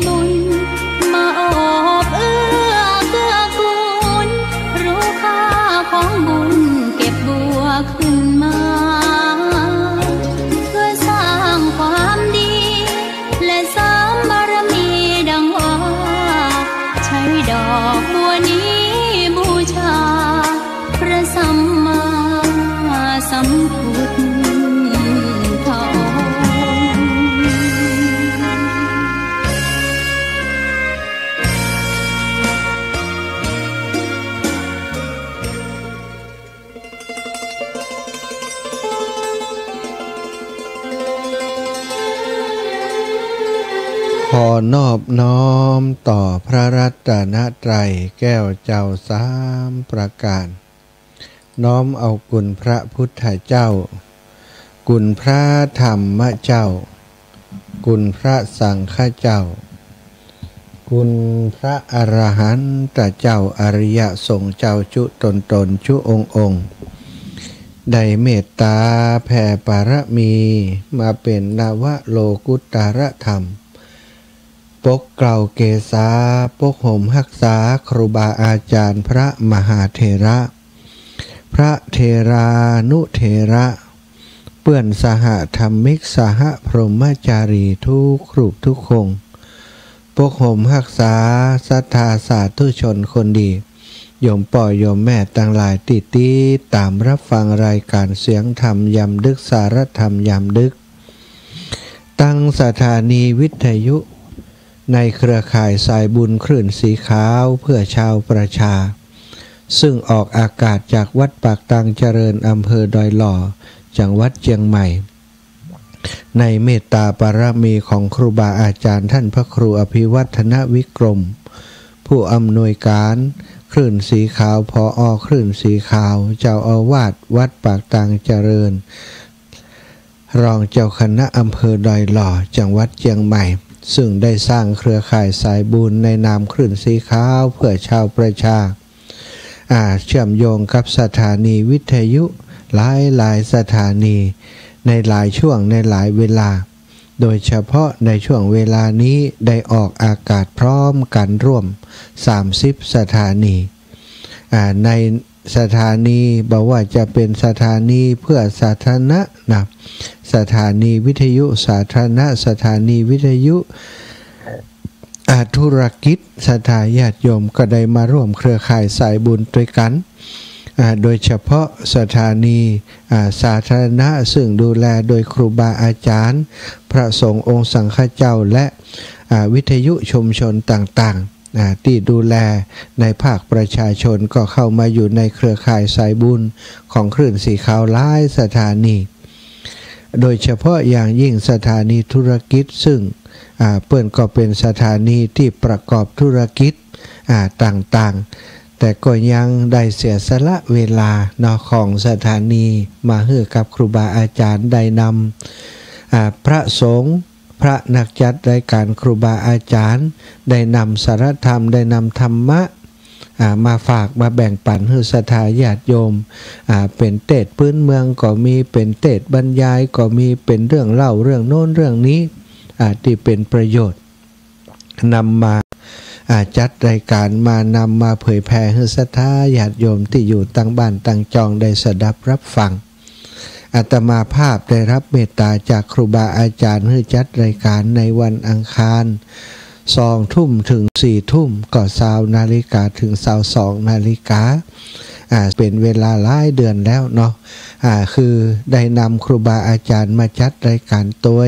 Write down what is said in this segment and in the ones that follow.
บุญมาโอบเอื้อเกื้อกูลรู้ค่าของบุญเก็บบัวขึ้นมาเพื่อสร้างความดีและสร้างบารมีดังว่าใช้ดอกบัวนี้บูชาพระสัมมาสัมพุทธขอนอบน้อมต่อพระรัตนตรัยแก้วเจ้าสามประการน้อมเอาคุณพระพุทธเจ้าคุณพระธรรมเจ้าคุณพระสังฆเจ้าคุณพระอรหันตเจ้าอริยสงฆ์เจ้าจุตนจุองค์ได้เมตตาแผ่ปารมีมาเป็นนวโลกุตรธรรมปกเกล่าเกษาปกห่มรักษาครูบาอาจารย์พระมหาเถระพระเถรานุเถระเปื้อนสหธรรมิกสหพรหมจารีทุกรูปทุกคงปกห่มรักษาศรัทธาสาธุชนคนดีโยมป่อโยมแม่ต่างหลายติดตามรับฟังรายการเสียงธรรมยามดึกสารธรรมยามดึกตั้งสถานีวิทยุในเครือข่ายสายบุญคลื่นสีขาวเพื่อชาวประชาซึ่งออกอากาศจากวัดปากตังเจริญอำเภอดอยหล่อจังหวัดเชียงใหม่ในเมตตาบารมีของครูบาอาจารย์ท่านพระครูอภิวัฒนวิกรมผู้อำนวยการคลื่นสีขาวผอ.คลื่นสีขาวเจ้าอาวาสวัดปากตังเจริญรองเจ้าคณะอำเภอดอยหล่อจังหวัดเชียงใหม่ซึ่งได้สร้างเครือข่ายสายบุญในนามคลื่นสีขาวเพื่อชาวประชาเชื่อมโยงกับสถานีวิทยุหลายสถานีในหลายช่วงในหลายเวลาโดยเฉพาะในช่วงเวลานี้ได้ออกอากาศพร้อมกันร่วม30สถานีในสถานีบอกว่าจะเป็นสถานีเพื่อสาธารณะนะสถานีวิทยุสาธารณะสถานีวิทยุธุรกิจสถาญาติโยมก็ได้มาร่วมเครือข่ายสายบุญด้วยกันโดยเฉพาะสถานีสาธารณะซึ่งดูแลโดยครูบาอาจารย์พระสงฆ์องค์สังฆเจ้าและวิทยุชุมชนต่างๆที่ดูแลในภาคประชาชนก็เข้ามาอยู่ในเครือข่ายสายบุญของคลื่นสีขาวหลายสถานีโดยเฉพาะอย่างยิ่งสถานีธุรกิจซึ่งเปิ้นก็เป็นสถานีที่ประกอบธุรกิจต่างๆแต่ก็ยังได้เสียสละเวลาของสถานีมาให้กับครูบาอาจารย์ได้นำพระสงฆ์พระนักจัดรายการครูบาอาจารย์ได้นำสารธรรมได้นำธรรมะมาฝากมาแบ่งปันให้ศรัทธาญาติโยมเป็นเทศพื้นเมืองก็มีเป็นเทศบรรยายก็มีเป็นเรื่องเล่าเรื่องโน้นเรื่องนี้ที่เป็นประโยชน์นำมาจัดรายการมานำมาเผยแผ่ให้ศรัทธาญาติโยมที่อยู่ตั้งบ้านตั้งจองได้สดับรับฟังอาตมาภาพได้รับเมตตาจากครูบาอาจารย์ให้จัดรายการในวันอังคาร2 ทุ่มถึง4 ทุ่มก็20 นาฬิกาถึง22 นาฬิกาเป็นเวลาหลายเดือนแล้วเนาะคือได้นำครูบาอาจารย์มาจัดรายการตัว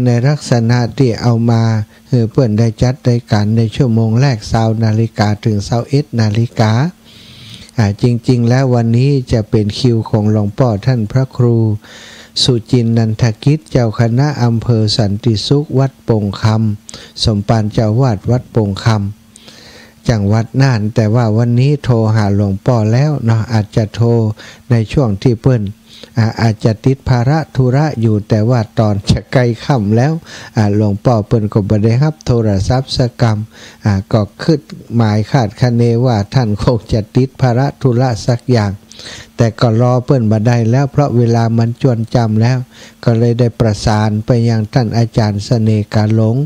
ในลักษณะที่เอามาเพื่อนได้จัดรายการในชั่วโมงแรก20 นาฬิกาถึง21 นาฬิกาจริงๆแล้ววันนี้จะเป็นคิวของหลวงพ่อท่านพระครูสุจินนันทกิจเจ้าคณะอำเภอสันติสุขวัดโป่งคำสมปานเจ้าวาดวัดโป่งคำจังหวัดน่านแต่ว่าวันนี้โทรหาหลวงพ่อแล้วเนาะอาจจะโทรในช่วงที่เปิ้นอาจจะติดภาระธุระอยู่แต่ว่าตอนจะใกล้ค่ำแล้วหลวงพ่อเปิ้นก็บ่ได้รับโทรศัพท์สักกรรมก็คิดหมายคาดคะเนว่าท่านคงจะติดภาระธุระสักอย่าง แต่ก็รอเปิ้นบ่ได้แล้วเพราะเวลามันจวนจำแล้วก็เลยได้ประสานไปยังท่านอาจารย์เสน่ห์กาหลง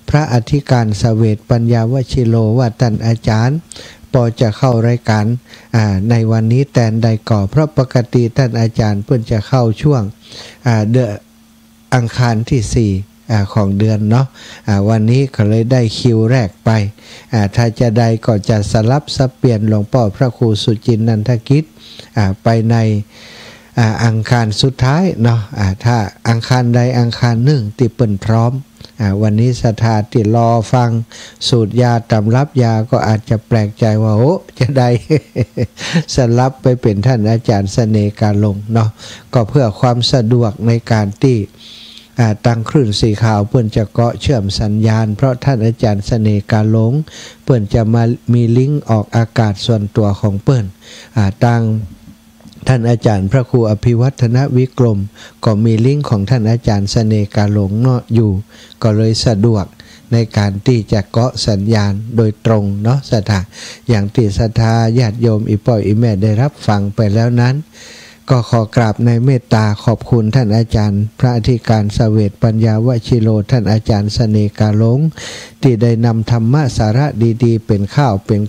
พระอธิการเสวตปัญญาวชิโลว่าท่านอาจารย์พอจะเข้ารายการในวันนี้แต่ใดก่อเพราะปกติท่านอาจารย์เพิ่นจะเข้าช่วงเดือนอังคารที่4ของเดือนเนาะวันนี้ก็เลยได้คิวแรกไปถ้าจะได้ก็จะสลับสับเปลี่ยนหลวงพ่อพระครูสุจินนันทกิจไปในอังคารสุดท้ายเนาะถ้าอังคารใดอังคารหนึ่งที่เปิ่นพร้อมวันนี้ศรัทธาที่รอฟังสูตรยาตำรับยาก็อาจจะแปลกใจว่าโอ้จะได้ สลับไปเป็นท่านอาจารย์เสน่ห์กาหลงเนาะก็เพื่อความสะดวกในการที่ตั้งคลื่นสีขาวเพื่อนจะเกาะเชื่อมสัญญาณเพราะท่านอาจารย์เสน่ห์กาหลงเพื่อนจะมามีลิงก์ออกอากาศส่วนตัวของเพื่อนตั้งท่านอาจารย์พระครูอภิวัฒนวิกรมก็มีลิงก์ของท่านอาจารย์เสน่ห์กาหลงเนาะอยู่ก็เลยสะดวกในการที่จะเกาะสัญญาณโดยตรงเนาะศรัทธาอย่างที่ศรัทธาญาติโยมอีป่อยอีแม่ได้รับฟังไปแล้วนั้นก็ขอกราบในเมตตาขอบคุณท่านอาจารย์พระอธิการเสวตปัญญาวชิโลท่านอาจารย์เสน่ห์กาหลงที่ได้นำธรรมะสาระดีๆเป็นข้าวเป็น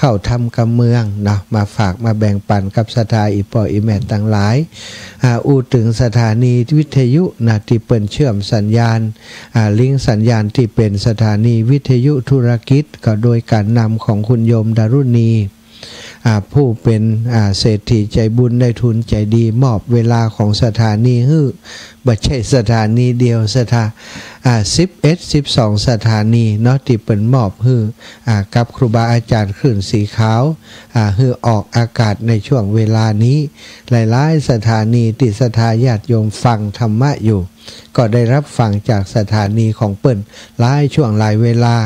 ข้าวทำกำเมืองเนาะมาฝากมาแบ่งปันกับศรัทธาอีป่อยอีแม่ต่างหลายอู้ถึงสถานีวิทยุนะที่เปิ่นเชื่อมสัญญาณลิงก์สัญญาณที่เป็นสถานีวิทยุธุรกิจก็โดยการนำของคุณโยมดารุณีผู้เป็นเศรษฐีใจบุญได้ทุนใจดีมอบเวลาของสถานีฮื้อบ่ใช่สถานีเดียว11-12สถานีเนาะที่เป็นมอบฮื้อกับครูบาอาจารย์คลื่นสีขาวฮื้อออกอากาศในช่วงเวลานี้หลายๆสถานีที่ศรัทธาญาติโยมฟังธรรมะอยู่ก็ได้รับฟังจากสถานีของเปิ้นหลายช่วงหลายเวลา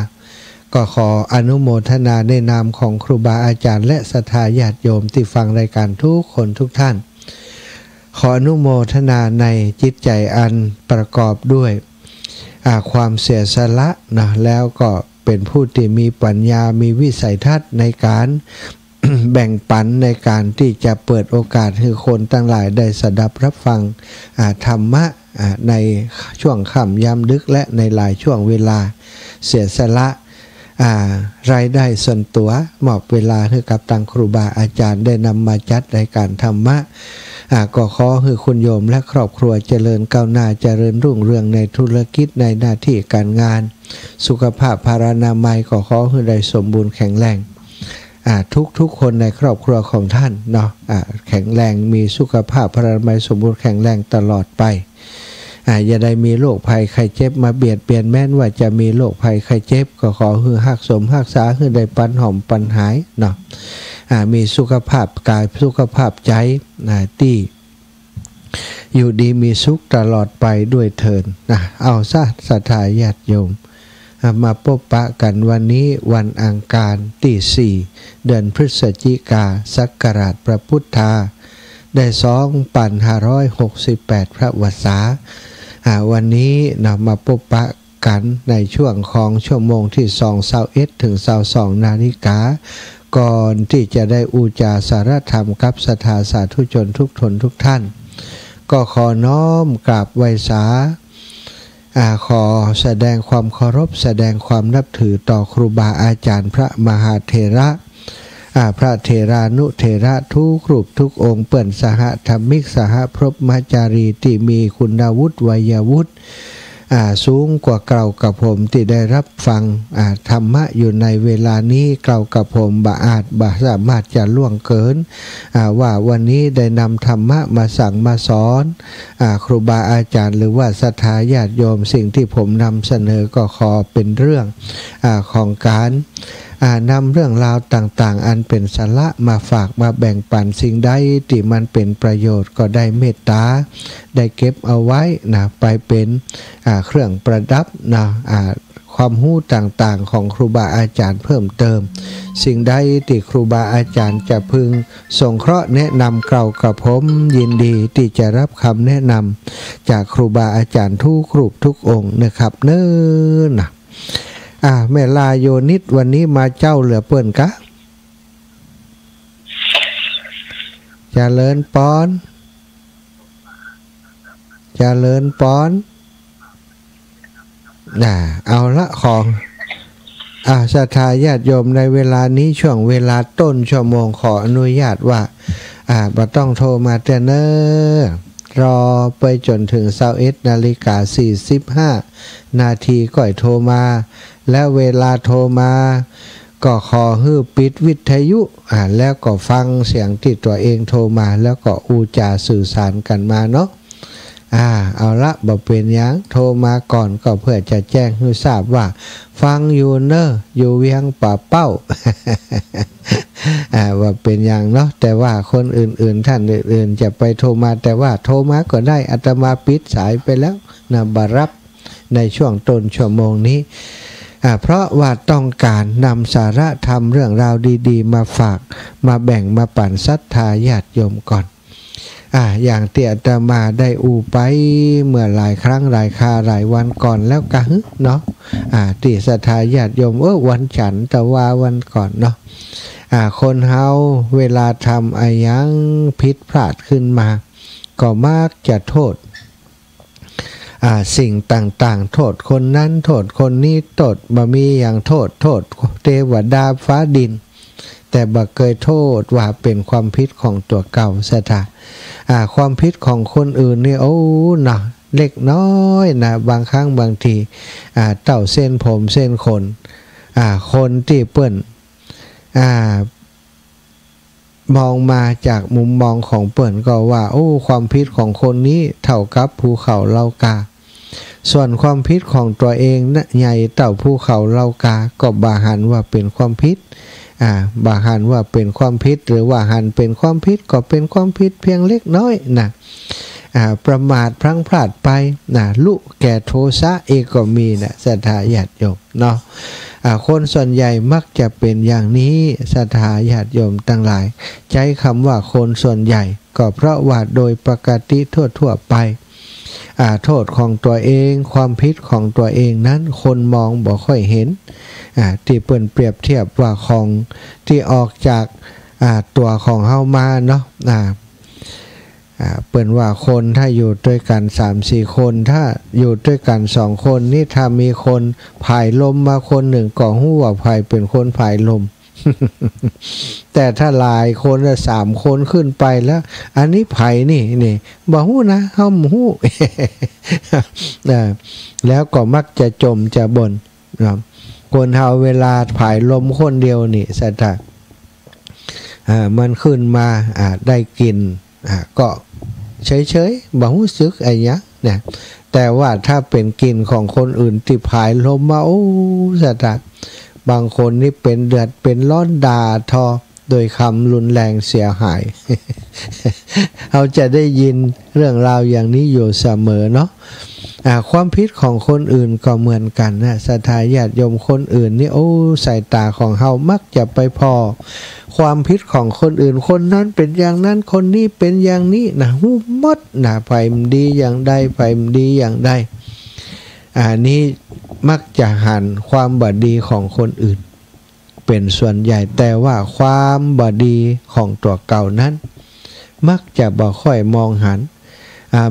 ก็ขออนุโมทนาในนามของครูบาอาจารย์และศรัทธาญาติโยมที่ฟังรายการทุกคนทุกท่านขออนุโมทนาในจิตใจอันประกอบด้วยความเสียสละนะแล้วก็เป็นผู้ที่มีปัญญามีวิสัยทัศน์ในการ แบ่งปันในการที่จะเปิดโอกาสให้คนทั้งหลายได้สดับรับฟังธรรมะในช่วงค่ำยามดึกและในหลายช่วงเวลาเสียสละรายได้ส่วนตัวมอบเวลาให้กับทางครูบาอาจารย์ได้นำมาจัดรายการธรรมะก็ขอให้คุณโยมและครอบครัวเจริญก้าวหน้าเจริญรุ่งเรืองในธุรกิจในหน้าที่การงานสุขภาพพลานามัยก็ขอให้ได้สมบูรณ์แข็งแรงทุกคนในครอบครัวของท่านเนาะแข็งแรงมีสุขภาพพลานามัยสมบูรณ์แข็งแรงตลอดไปอย่าได้มีโรคภัยไข้เจ็บมาเบียดเบียนแม้นว่าจะมีโรคภัยไข้เจ็บก็ขอให้รักสมรักษาให้ได้ปันหอมปันหายเนาะมีสุขภาพกายสุขภาพใจที่อยู่ดีมีสุขตลอดไปด้วยเถิดเอาซะศรัทธาญาติโยมมาพบปะกันวันนี้วันอังคารที่4เดือนพฤศจิกาศักราชพระพุทธาได้2568พระวรรษาวันนี้นำมาพบปะกันในช่วงของชั่วโมงที่21ถึง22นาฬิกาก่อนที่จะได้อุจาสารธรรมกับศรัทธาสาธุชนทุกทนทุกท่านก็ขอน้อมกราบไหว้สาขอแสดงความเคารพแสดงความนับถือต่อครูบาอาจารย์พระมหาเถระพระเถรานุเถระทุกรูปทุกองค์เปิ่นสหธรรมิกสหพรหมจารีที่มีคุณวุฒิวัยวุฒิสูงกว่าเก่ากับผมที่ได้รับฟังธรรมะอยู่ในเวลานี้เก่ากับผมบ่อาจบ่สามารถจะล่วงเกินว่าวันนี้ได้นำธรรมะมาสั่งมาสอนครูบาอาจารย์หรือว่าศรัทธาญาติโยมสิ่งที่ผมนำเสนอก็ขอเป็นเรื่องของการนำเรื่องราวต่างๆอันเป็นสาระมาฝากมาแบ่งปันสิ่งใดที่มันเป็นประโยชน์ก็ได้เมตตาได้เก็บเอาไว้นะไปเป็นเครื่องประดับนะความรู้ต่างๆของครูบาอาจารย์เพิ่มเติมสิ่งใดที่ครูบาอาจารย์จะพึงสงเคราะห์แนะนำเก่ากับผมยินดีที่จะรับคำแนะนำจากครูบาอาจารย์ทุกรูปทุกองค์นะครับเน้อนะแม่ลาโยนิดวันนี้มาเจ้าเหลือเปิ้นกะ เจริญปอนเจริญปอนเอาละของศรัทธาญาติโยมในเวลานี้ช่วงเวลาต้นชั่วโมงขออนุญาตว่าบ่ต้องโทรมาแต่เนิ่นรอไปจนถึง21:45 นาทีก่อยโทรมาและเวลาโทรมาก็ขอให้ปิดวิทยุแล้วก็ฟังเสียงที่ตัวเองโทรมาแล้วก็อูจาสื่อสารกันมาเนาะเอาละบ่เป็นหยังโทรมาก่อนก็เพื่อจะแจ้งให้ทราบว่าฟังอยู่เนอะอยู่เวียงป่าเป้า ว่าเป็นอย่างเนาะแต่ว่าคนอื่นๆท่านอื่นๆจะไปโทรมาแต่ว่าโทรมาก็ได้อาตมาปิดสายไปแล้วนะบารับในช่วงต้นชั่วโมงนี้เพราะว่าต้องการนำสาระธรรมเรื่องราวดีๆมาฝากมาแบ่งมาปั่นศรัทธาญาติโยมก่อนอย่างที่อาตมาได้ไปเมื่อหลายครั้งหลายคราหลายวันก่อนแล้วกะเนาะที่ศรัทธาญาติโยมวันจันทร์แต่ว่าวันก่อนเนาะคนเฮาเวลาทำอะไรยังผิดพลาดขึ้นมาก็มักจะโทษสิ่งต่างๆโทษคนนั้นโทษคนนี้โทษบ่มีอย่างโทษเทวดาฟ้าดินแต่บ่เคยโทษว่าเป็นความผิดของตัวเก่าซะท่าความผิดของคนอื่นนี่นะเล็กน้อยนะบางครั้งบางทีเต่าเส้นผมเส้นขนคนที่เปิ้นมองมาจากมุมมองของเปิ้นก็ว่าความผิดของคนนี้เท่ากับภูเขาเหล่ากาส่วนความผิดของตัวเองนะใหญ่เต่าภูเขาเหล่ากาก็บาหันว่าเป็นความผิดบาหันว่าเป็นความผิดหรือว่าหันเป็นความผิดก็เป็นความผิดเพียงเล็กน้อยนะประมาทพลั้งพลาดไปลุแก่โทสะเองก็มีนะศรัทธาญาติโยมเนาะคนส่วนใหญ่มักจะเป็นอย่างนี้ศรัทธาญาติโยมทั้งหลายใช้คำว่าคนส่วนใหญ่ก็เพราะว่าโดยปกติทั่วไปโทษของตัวเองความผิดของตัวเองนั้นคนมองบ่ค่อยเห็นที่เปิ้นเปรียบเทียบว่าของที่ออกจากตัวของเฮามาเนาะเปิ้นว่าคนถ้าอยู่ด้วยกัน 3-4 คนถ้าอยู่ด้วยกัน2คนนี่ถ้ามีคนผายลมมาคนหนึ่งก็ฮู้ว่าไผเป็นคนผายลม แต่ถ้าหลายคน3 คนขึ้นไปแล้วอันนี้ไผนี่บ่ฮู้นะเฮาบ่ฮู้ แล้วก็มักจะจมจะบ่นคนเฮาเวลาผายลมคนเดียวนี่สัตว์มันขึ้นมาได้กินก็เฉยๆบ่รู้สึกอะไรเนี่ยแต่ว่าถ้าเป็นกลิ่นของคนอื่นที่ผายลมมาสัตว์บางคนนี่เป็นเดือดเป็นร้อนด่าทอโดยคำรุนแรงเสียหาย เราจะได้ยินเรื่องราวอย่างนี้อยู่เสมอเนาะความผิดของคนอื่นก็เหมือนกันนะศรัทธาญาติโยมคนอื่นนี่สายตาของเฮามักจะไปพอความผิดของคนอื่นคนนั้นเป็นอย่างนั้นคนนี้เป็นอย่างนี้นะฮู้หมดนะไผมันดีอย่างใดไผมันดีอย่างใดนี้มักจะหันความบดีของคนอื่นเป็นส่วนใหญ่แต่ว่าความบดีของตัวเก่านั้นมักจะบ่ค่อยมองหัน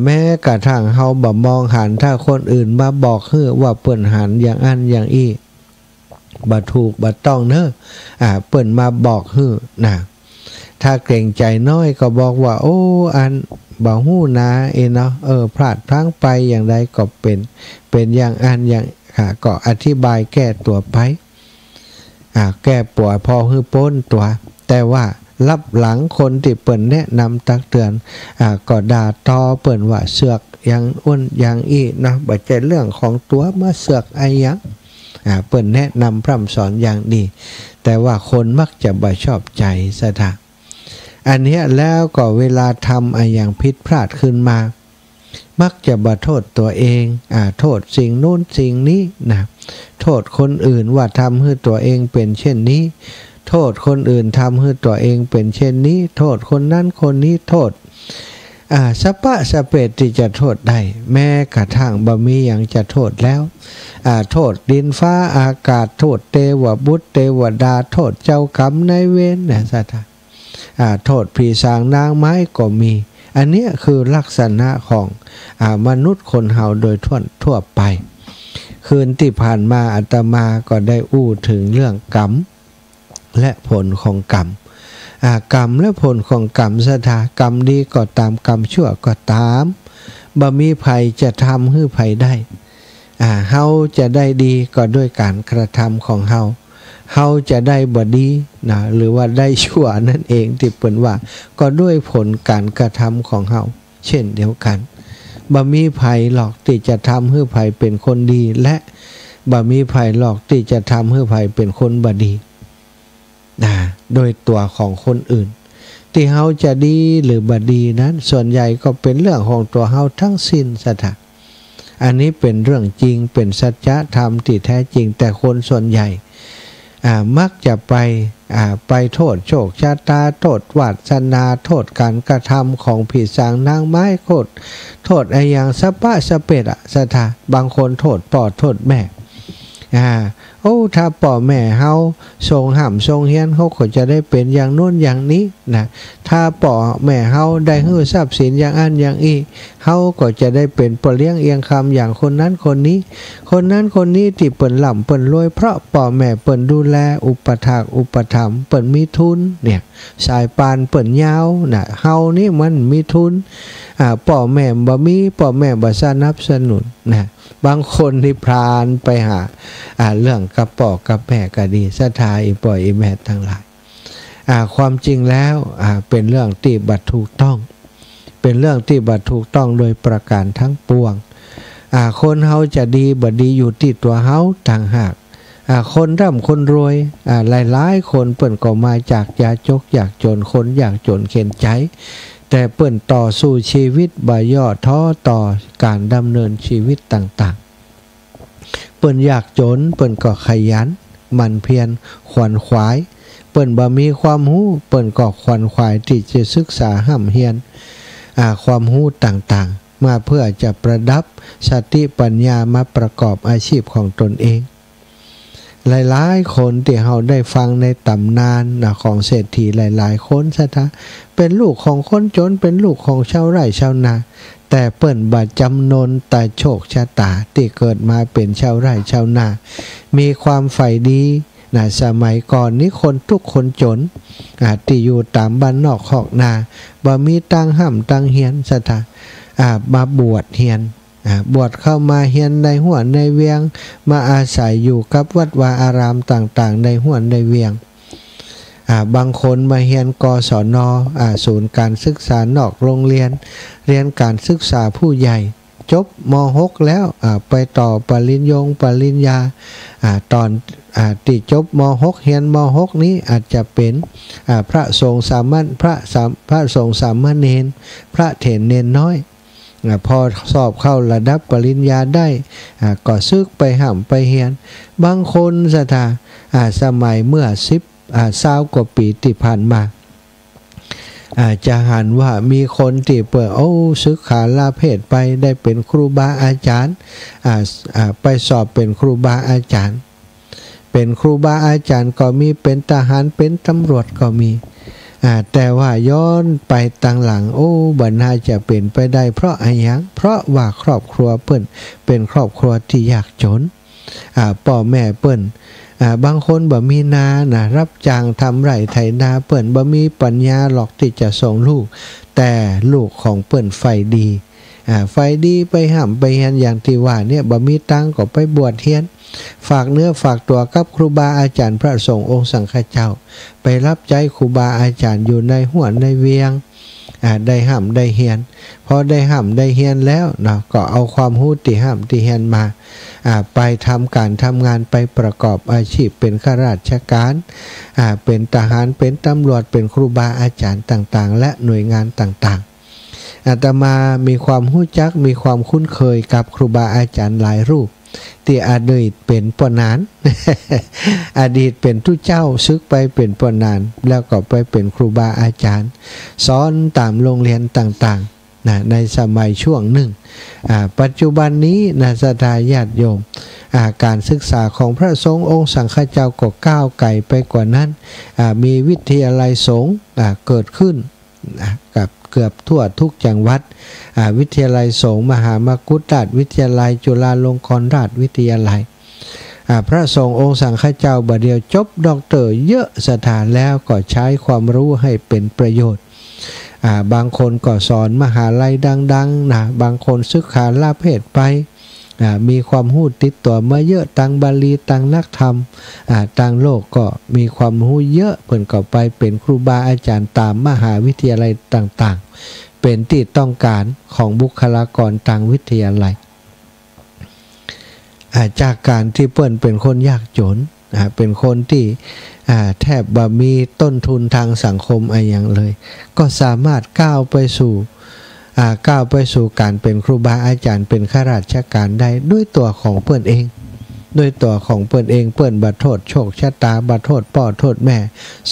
แม้กระทั่งเฮาบ่มองหันถ้าคนอื่นมาบอกให้ว่าเปิ้นหันอย่างอันอย่างอี้บ่ถูกบ่ต้องเนอะเปิ้นมาบอกให้นะถ้าเกรงใจน้อยก็บอกว่าอันบ่ฮู้นะเนาะพลาดพลั้งไปอย่างใดก็เป็นอย่างอันอย่างก็อธิบายแก้ตัวไปแก้ป่วยพอฮื้อพ้นตัวแต่ว่ารับหลังคนที่เปิ้นแนะนำตักเตือนก็ด่าทอเปิ้นว่าเสือกอย่างอ้วนอย่างอี้นะบ่ใช่เรื่องของตัวมาเสือกไอ้หยังเปิ้นแนะนำพร่ำสอนอย่างดีแต่ว่าคนมักจะบ่ชอบใจซะท่าอันนี้แล้วก็เวลาทำอะไรอย่างผิดพลาดขึ้นมามักจะบ่โทษตัวเองโทษสิ่งโน้นสิ่งนี้นะโทษคนอื่นว่าทำให้ตัวเองเป็นเช่นนี้โทษคนอื่นทำให้ตัวเองเป็นเช่นนี้โทษคนนั้นคนนี้โทษสะปะสะเปดที่จะโทษได้แม้กระทั่งบ่มีอย่างจะโทษแล้วโทษดินฟ้าอากาศโทษเทวบุตรเทวดาโทษเจ้ากรรมนายเวรนะสัตว์ โทษผีสางนางไม้ก็มีอันนี้คือลักษณะของมนุษย์คนเฮาโดยทั่วไปคืนที่ผ่านมาอาตมาก็ได้อู้ถึงเรื่องกรรมและผลของกรรมกรรมและผลของกรรมสถากรรมดีก็ตามกรรมชั่วก็ตามบ่มีภัยจะทำให้ภัยได้เฮาจะได้ดีก็ด้วยการกระทำของเฮาจะได้บ่ดีนะหรือว่าได้ชั่วนั่นเองที่เปิ้นว่าก็ด้วยผลการกระทำของเฮาเช่นเดียวกันบ่มีภัยหรอกที่จะทำให้ภัยเป็นคนดีและบ่มีภัยหรอกที่จะทำให้ภัยเป็นคนบ่ดีโดยตัวของคนอื่นที่เฮาจะดีหรือบ่ดีนั้นส่วนใหญ่ก็เป็นเรื่องของตัวเฮาทั้งสิ้นสถาอันนี้เป็นเรื่องจริงเป็นสัจธรรมที่แท้จริงแต่คนส่วนใหญ่มักจะไปโทษโชคชะตาโทษวาสนาโทษการกระทำของผีสางนางไม้โทษไอ้อย่างสะปะสะเป็ดสถาบางคนโทษพ่อโทษแม่ถ้าพ่อแม่เฮาทรงห้ำทรงเฮียนเขาก็จะได้เป็นอย่างโน้นอย่างนี้นะถ้าพ่อแม่เฮาได้ฮื้อทรัพย์สินอย่างอันอย่างอีเฮาก็จะได้เป็นปเลี้ยงเอียงคำอย่างคนนั้นคนนี้ที่เปิ่นล่ำเปิ่นรวยเพราะพ่อแม่เปิ่นดูแลอุปถากอุปถัมภ์เปิ่นมีทุนเนี่ยสายปานเปิ่นยาวนะเฮานี่มันมีทุนพ่อแม่บ่มีพ่อแม่บ่สนับสนุนนะบางคนที่พรานไปหาเรื่องกระป๋อกับแม่ก็ดีสถาอีปล่อยอีแม่ทั้งหลายความจริงแล้วเป็นเรื่องที่บัดถูกต้องเป็นเรื่องที่บัดถูกต้องโดยประการทั้งปวงคนเฮาจะดีบ่ดีอยู่ที่ตัวเฮาต่างหากคนร่ำคนรวยหลายๆคนเปิ่นก็มาจากยากจกอยากจนคนอยากจนเข็นใจแต่เปิ่นต่อสู้ชีวิตบ่ย่อท้อต่อการดำเนินชีวิตต่างๆเปิ่นอยากจนเปิ่นก็ขยันหมั่นเพียรขวนขวายเปิ่นบ่มีความรู้เปิ่นก็ขวนขวายที่จะศึกษาห้ำเฮียนความรู้ต่างๆมาเพื่อจะประดับสติปัญญามาประกอบอาชีพของตนเองหลายๆคนที่เราได้ฟังในตำนานของเศรษฐีหลายๆคนซะนะเป็นลูกของคนจนเป็นลูกของชาวไร่ชาวนาแต่เปิ้นบ่จำนนแต่โชคชะตาที่เกิดมาเป็นชาวไร่ชาวนามีความใฝ่ดีสมัยก่อนนี้คนทุกคนจนที่อยู่ตามบ้านนอกคอกนาบ่มีตังห้ำตังเฮียนซะนะมาบวชเฮียนบวชเข้ามาเฮียนในหัวในเวียงมาอาศัยอยู่กับวัดวาอารามต่างๆในหัวในเวียงบางคนมาเฮียนกศนศูนย์การศึกษานอกโรงเรียนการศึกษาผู้ใหญ่จบม.6 แล้วไปต่อปริญญาตอนที่จบม.6 เฮียนม.6 นี้อาจจะเป็นพระสงฆ์สามเณรพระเถรเนนน้อยพอสอบเข้าระดับปริญญาได้ก็ซึกไปห่ำไปเฮียนบางคนสมัยเมื่อ20 กว่าปีที่ผ่านมาจะหันว่ามีคนที่ศึกขาลาเพศไปได้เป็นครูบาอาจารย์ไปสอบเป็นครูบาอาจารย์เป็นครูบาอาจารย์ก็มีเป็นทหารเป็นตำรวจก็มีแต่ว่าย้อนไปตั้งหลังบ่น่าจะเป็นไปได้เพราะอะไรอย่างเพราะว่าครอบครัวเปิ้นเป็นครอบครัวที่ยากจนพ่อแม่เปิ้นบางคนบ่มีนารับจ้างทำไร่ไถนาเปิ้นบ่มีปัญญาหรอกที่จะส่งลูกแต่ลูกของเปิ้นไฟดีไปห้ำไปเฮียนอย่างที่ว่าเนี่ยบ่มีตังก็ไปบวชเฮียนฝากเนื้อฝากตัวกับครูบาอาจารย์พระสงฆ์องค์สังฆเจ้าไปรับใจครูบาอาจารย์อยู่ในหัวในเวียงได้ห้ำได้เฮียนพอได้ห้ำได้เฮียนแล้วก็เอาความรู้ที่ห้ำที่เฮียนมาไปทำการทำงานไปประกอบอาชีพเป็นข้าราชการเป็นทหารเป็นตำรวจเป็นครูบาอาจารย์ต่างๆและหน่วยงานต่างๆอาตมามีความรู้จักมีความคุ้นเคยกับครูบาอาจารย์หลายรูปที่อดีตเป็นปนาน อดีตเป็นทุเจ้าซึกไปเป็นปนานแล้วก็ไปเป็นครูบาอาจารย์สอนตามโรงเรียนต่าง นะในสมัยช่วงหนึ่งปัจจุบันนี้นะศรัทธาญาติโยมการศึกษาของพระสงฆ์องค์สังฆเจ้าก็ก้าวไกลไปกว่านั้นมีวิทยาลัยสงฆ์เกิดขึ้นกับเกือบทั่วทุกจังหวัดวิทยาลัยสงฆ์มหามกุฏราชวิทยาลัยจุฬาลงกรณราชวิทยาลัยพระสงฆ์องค์สังฆเจ้าบัดเดียวจบด็อกเตอร์เยอะสถานแล้วก็ใช้ความรู้ให้เป็นประโยชน์บางคนก็สอนมหาลัยดังๆนะบางคนศึกษาลาภเพศไปมีความรู้ติดตัวมาเยอะต่างบาลีต่างนักธรรมต่างโลกก็มีความรู้เยอะเพิ่นก็ไปเป็นครูบาอาจารย์ตามมหาวิทยาลัยต่างๆเป็นที่ต้องการของบุคลากรต่างวิทยาลัยจากการที่เปิ้นเป็นคนยากจนเป็นคนที่แทบบ่มีต้นทุนทางสังคมอะไรอย่างเลยก็สามารถก้าวไปสู่การเป็นครูบาอาจารย์เป็นข้าราชการได้ด้วยตัวของเปิ้นเองด้วยตัวของเปิ้นเองเปิ้นบ่โทษโชคชะตาบ่โทษพ่อโทษแม่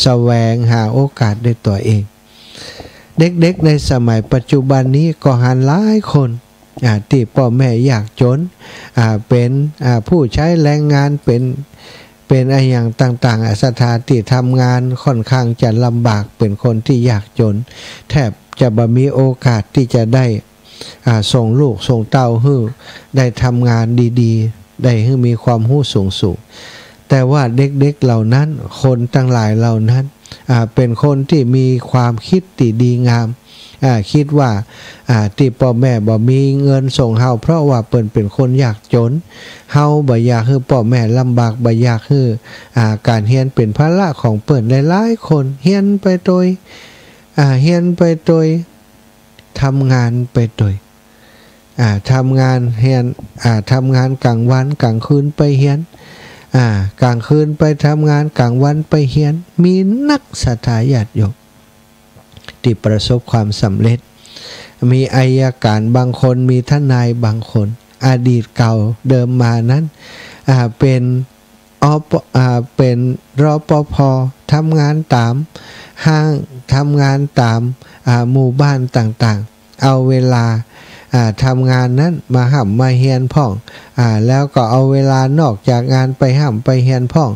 แสวงหาโอกาสด้วยตัวเองเด็กๆในสมัยปัจจุบันนี้ก็หันหลายคนที่พ่อแม่ยากจนเป็นผู้ใช้แรงงานเป็นอะไรอย่างต่างๆสถานที่ทำงานค่อนข้างจะลำบากเป็นคนที่ยากจนแทบจะบ่มีโอกาสที่จะได้ส่งลูกส่งเต้าให้ได้ทำงานดีๆได้ให้มีความรู้สูงแต่ว่าเด็กๆเหล่านั้นคนทั้งหลายเหล่านั้นเป็นคนที่มีความคิดที่ดีงามคิดว่าที่พ่อแม่บ่มีเงินส่งเฮาเพราะว่าเปิ้นเป็นคนยากจนเฮาบ่อยากให้พ่อแม่ลำบากบ่อยากให้การเรียนเป็นภาระของเปิ้นหลายๆคนเรียนไปโดยทำงานไปโดยทำงานเรียนทำงานกลางวันกลางคืนไปเรียนกลางคืนไปทำงานกลางวันไปเรียนมีนักศรัทธาญาติโยมที่ประสบความสำเร็จมีอัยการบางคนมีทนายบางคนอดีตเก่าเดิมมานั้นเป็นรปภทำงานตามห้างทำงานตามหมู่บ้านต่างๆเอาเวลาทำงานนั้นมาห่ำมาเฮียนพ่องแล้วก็เอาเวลานอกจากงานไปห่ำไปเฮียนพ่อง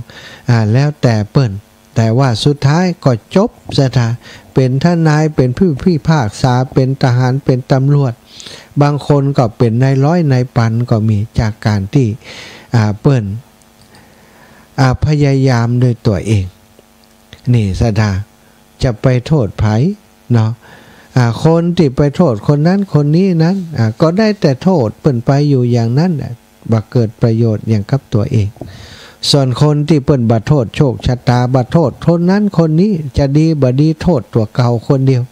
แล้วแต่เปิ้นแต่ว่าสุดท้ายก็จบสถาเป็นทนายเป็นผู้พิพากษาเป็นทหารเป็นตำรวจบางคนก็เป็นนายร้อยนายพันก็มีจากการที่เปิ้นพยายามโดยตัวเองนี่สถาจะไปโทษไผเนาะคนที่ไปโทษคนนั้นคนนี้นั้นก็ได้แต่โทษเปิ้นไปอยู่อย่างนั้นบ่เกิดประโยชน์อย่างกับตัวเองส่วนคนที่เปิ้นบ่โทษโชคชะตาบ่โทษคนนั้นคนนี้จะดีบ่ดีโทษตัวเก่าคนเดียว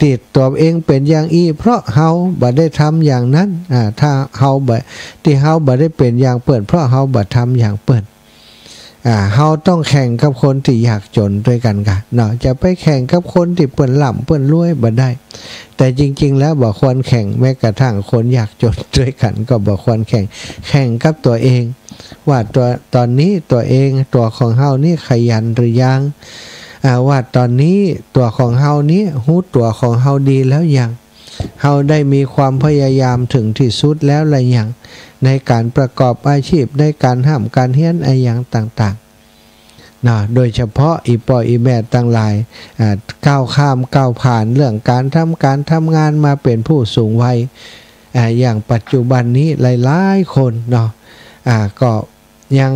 ติดตัวเองเป็นอย่างอีเพราะเฮาบ่ได้ทำอย่างนั้นถ้าเฮาบ่ที่เฮาบ่ได้เป็นอย่างเปิ้นเพราะเฮาบ่ทำอย่างเปิ้นเฮาต้องแข่งกับคนที่ยากจนด้วยกันค่ะเนาะจะไปแข่งกับคนที่เปิ้นร่ำเปิ้นรวยบ่ได้แต่จริงๆแล้วบ่ควรแข่งแม้กระทั่งคนยากจนด้วยกันก็บ่ควรแข่งกับตัวเองว่าตอนนี้ตัวเองตัวของเฮานี่ขยันหรือยังว่าตอนนี้ตัวของเฮานี้รู้ตัวของเฮาดีแล้วยังเฮาได้มีความพยายามถึงที่สุดแล้วหรือยังในการประกอบอาชีพในการห้ามการเฮียนอะไรอย่างต่างๆนะโดยเฉพาะอีปออีแม่ต่างหลายก้าวข้ามก้าวผ่านเรื่องการทำงานมาเป็นผู้สูงวัยอย่างปัจจุบันนี้หลายๆคนเนาะก็ยัง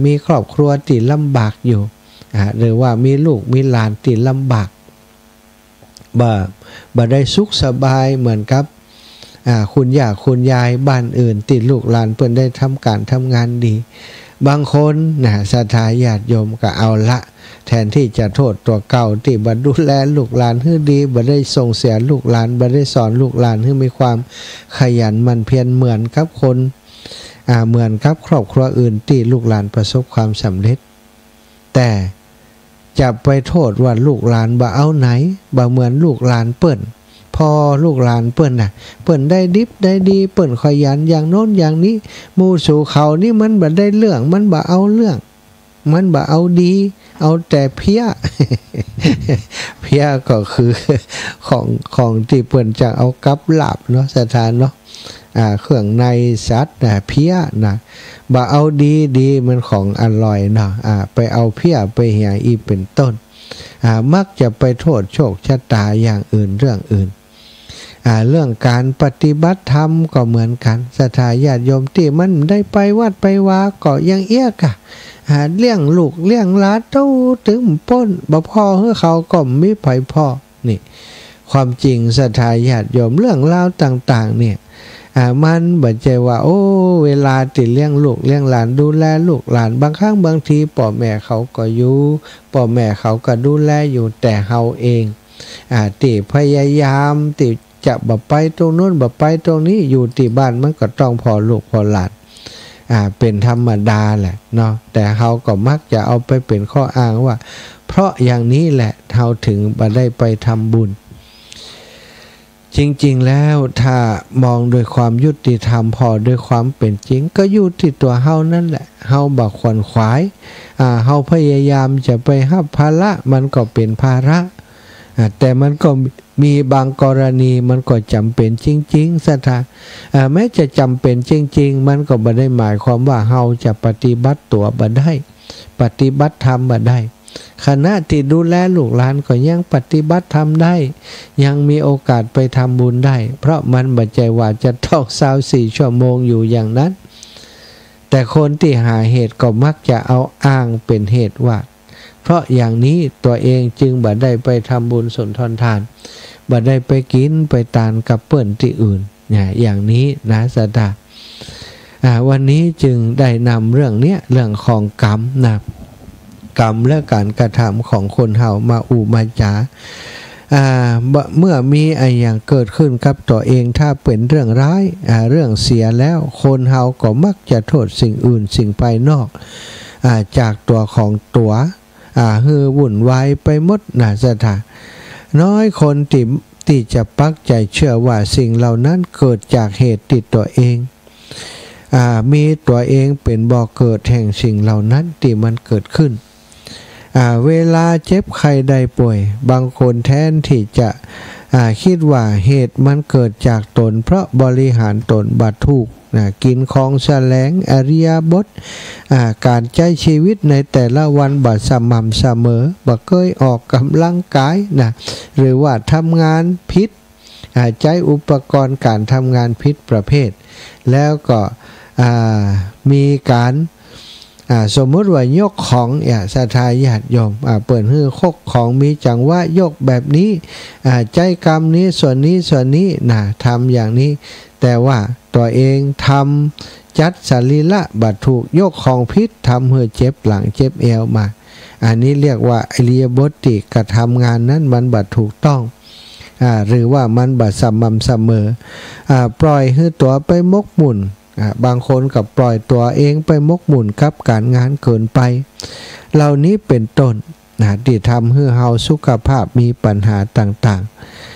มีครอบครัวที่ลำบากอยู่หรือว่ามีลูกมีหลานที่ลำบากบ่ได้สุขสบายเหมือนกับคุณย่าคุณยายบ้านอื่นติดลูกหลานเพิ่นได้ทำการทำงานดีบางคนศรัทธาญาติโยมก็เอาละแทนที่จะโทษตัวเก่าที่บ่ดูแลลูกหลานให้ดีบ่ได้ส่งเสียลูกหลานบ่ได้สอนลูกหลานให้มีความขยันหมั่นเพียรเหมือนกับคนเหมือนกับครอบครัวอื่นที่ลูกหลานประสบความสำเร็จแต่จะไปโทษว่าลูกหลานบ่เอาไหนบ่เหมือนลูกหลานเปิ้นพอลูกหลานเปิ้นเปิ้นได้ดิบได้ดีเปิ้นขยันอย่างโน้นอย่างนี้หมู่สู่เขานี่มันบ่ได้เรื่องมันบ่เอาเรื่อง มันบ่เอาดีเอาแต่เพี้ย เพี้ยก็คือของที่เปิ้นจะเอากับลาบเนาะสถานเนาะเครื่องในสัตว์เพี้ยนะบ่เอาดีมันของอร่อยเนาะไปเอาเพี้ยไปเหี่ยอีเป็นต้นมักจะไปโทษโชคชะตาอย่างอื่นเรื่องอื่นเรื่องการปฏิบัติธรรมก็เหมือนกันศรัทธาญาติโยมที่มันได้ไปวัดไปวาก็ยังเอี้ยกะเลี้ยงลูกเลี้ยงหลานเต้าถึงป้นบ่พ่อเฮือเขาก็มีไผพ่อนี่ความจริงศรัทธาญาติโยมเรื่องราวต่างๆเนี่ยมันบ่ใจว่าโอ้เวลาที่เลี้ยงลูกเลี้ยงหลานดูแลลูกหลานบางครั้งบางทีพ่อแม่เขาก็อยู่พ่อแม่เขาก็ดูแลอยู่แต่เฮาเองที่พยายามที่จะบ่ไปตรงโน้นบ่ไปตรงนี้อยู่ที่บ้านมันก็ต้องพอลูกพอหลานเป็นธรรมดาแหละเนาะแต่เฮาก็มักจะเอาไปเป็นข้ออ้างว่าเพราะอย่างนี้แหละเฮาถึงบ่ได้ไปทำบุญจริงๆแล้วถ้ามองโดยความยุติธรรมพอโดยความเป็นจริงก็อยู่ที่ตัวเฮานั่นแหละเฮาบ่ขวนขวายเฮาพยายามจะไปรับภาระมันก็เป็นภาระแต่มันก็มีบางกรณีมันก็จำเป็นจริงๆศรัทธาแม้จะจำเป็นจริงๆมันก็บ่ได้หมายความว่าเฮาจะปฏิบัติตัวบ่ได้ปฏิบัติธรรมบ่ได้ขณะที่ดูแลลูกหลานก็ยังปฏิบัติธรรมได้ยังมีโอกาสไปทำบุญได้เพราะมันบ่ใจว่าจะต้อง24ชั่วโมงอยู่อย่างนั้นแต่คนที่หาเหตุก็มักจะเอาอ้างเป็นเหตุว่าเพราะอย่างนี้ตัวเองจึงบ่ได้ไปทำบุญสุนทรทานบ่ได้ไปกินไปทานกับเปิ้นที่อื่นอย่างนี้นะศรัทธาวันนี้จึงได้นำเรื่องเนี้ยเรื่องของกรรมนะกรรมและการกระทำของคนเฮามามาจาเมื่อมีอย่างเกิดขึ้นกับตัวเองถ้าเป็นเรื่องร้ายเรื่องเสียแล้วคนเฮาก็มักจะโทษสิ่งอื่นสิ่งภายนอกจากตัวของตัวฮือวุ่นวายไปหมดนะศรัทธาน้อยคนที่จะปักใจเชื่อว่าสิ่งเหล่านั้นเกิดจากเหตุติดตัวเองมีตัวเองเป็นบ่อเกิดแห่งสิ่งเหล่านั้นที่มันเกิดขึ้นเวลาเจ็บไข้ได้ป่วยบางคนแทนที่จะคิดว่าเหตุมันเกิดจากตนเพราะบริหารตนบ่ถูกกินของแสลงอริยบทการใช้ชีวิตในแต่ละวันบ่สม่ำเสมอบ่เคยออกกำลังกายหรือว่าทำงานผิดใช้อุปกรณ์การทำงานผิดประเภทแล้วก็มีการสมมุติว่ายกของศรัทธาญาติโยมเปิดฮื้อคกของมีจังว่ายกแบบนี้ใจกรรมนี้ส่วนนี้ทำอย่างนี้แต่ว่าตัวเองทำจัดสรีระบัดถูกยกของพิษทำให้เจ็บหลังเจ็บเอวมาอันนี้เรียกว่าอริยบทที่กระทำงานนั้นมันบัดถูกต้องหรือว่ามันบัดสม่ำเสมอปล่อยให้ตัวไปมกมุ่นบางคนกับปล่อยตัวเองไปมกมุ่นกับการงานเกินไปเหล่านี้เป็นต้นที่ทำให้เฮาสุขภาพมีปัญหาต่าง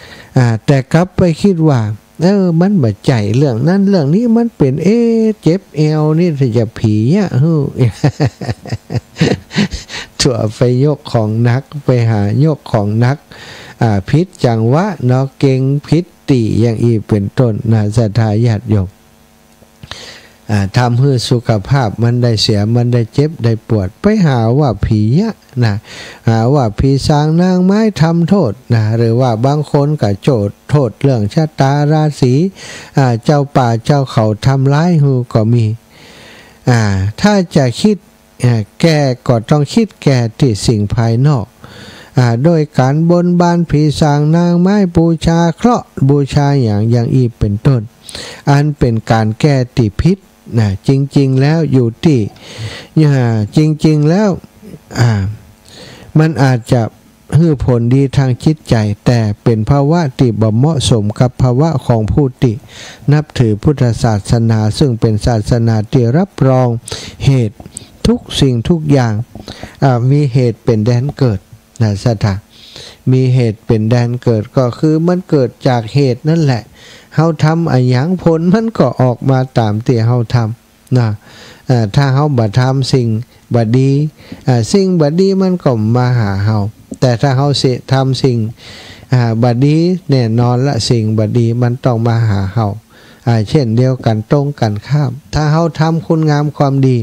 ๆแต่กลับไปคิดว่ามันบ่ใจเรื่องนั้นเรื่องนี้มันเป็นเจ็บเอวนี่จะผีถั่วไปยกของนักไปหายกของนักพิษจังวะเนาะเก่งพิษตีอย่างอีเป็นต้นศรัทธาญาติโยมทำให้สุขภาพมันได้เสียมันได้เจ็บได้ปวดไปหาว่าผีหาว่าผีสางนางไม้ทำโทษหรือว่าบางคนก็โทษเรื่องชะตาราศีเจ้าป่าเจ้าเขาทำร้ายหูก็มีถ้าจะคิดแก้ก็ต้องคิดแก้ที่สิ่งภายนอกโดยการบนบานผีสางนางไม้บูชาเคราะห์บูชาอย่างอีเป็นต้นอันเป็นการแก้ติพิษจริงๆแล้วอยู่ที่จริงๆแล้วมันอาจจะให้ผลดีทางจิตใจแต่เป็นภาวะที่บ่เหมาะสมกับภาวะของผู้ที่นับถือพุทธศาสนาซึ่งเป็นศาสนาที่รับรองเหตุทุกสิ่งทุกอย่างมีเหตุเป็นแดนเกิดศรัทธามีเหตุเป็นแดนเกิดก็คือมันเกิดจากเหตุนั่นแหละเฮาทำอย่างผลมันก็ออกมาตามที่เฮาทำ ถ้าเฮาบ่ทำสิ่งบ่ดีสิ่งบ่ดีมันก็มาหาเฮาแต่ถ้าเฮาสิทำสิ่งบ่ดีแน่นอนละสิ่งบ่ดีมันต้องมาหาเฮาเช่นเดียวกันตรงกันข้ามถ้าเฮาทำคุณงามความดี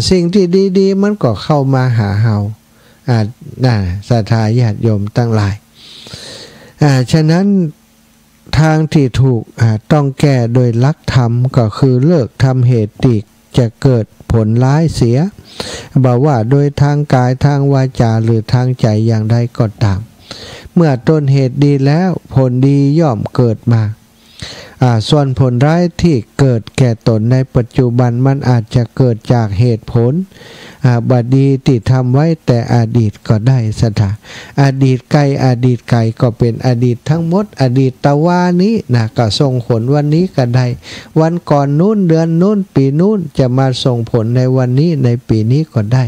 สิ่งที่ดีๆมันก็เข้ามาหาเฮาศรัทธาญาติโยมทั้งหลายฉะนั้นทางที่ถูกต้องแก้โดยหลักธรรมก็คือเลิกทำเหตุที่จะเกิดผลร้ายเสียบอกว่าโดยทางกายทางวาจาหรือทางใจอย่างใดก็ตามเมื่อต้นเหตุดีแล้วผลดีย่อมเกิดมาส่วนผลร้ายที่เกิดแก่ตนในปัจจุบันมันอาจจะเกิดจากเหตุผลบดีที่ทำไว้แต่อดีตก็ได้สถาอดีตไกลก็เป็นอดีตทั้งหมดอดีตตะวานี้นะก็ส่งผลวันนี้ก็ได้วันก่อนนู้นเดือนนู้นปีนู้นจะมาส่งผลในวันนี้ในปีนี้ก็ได้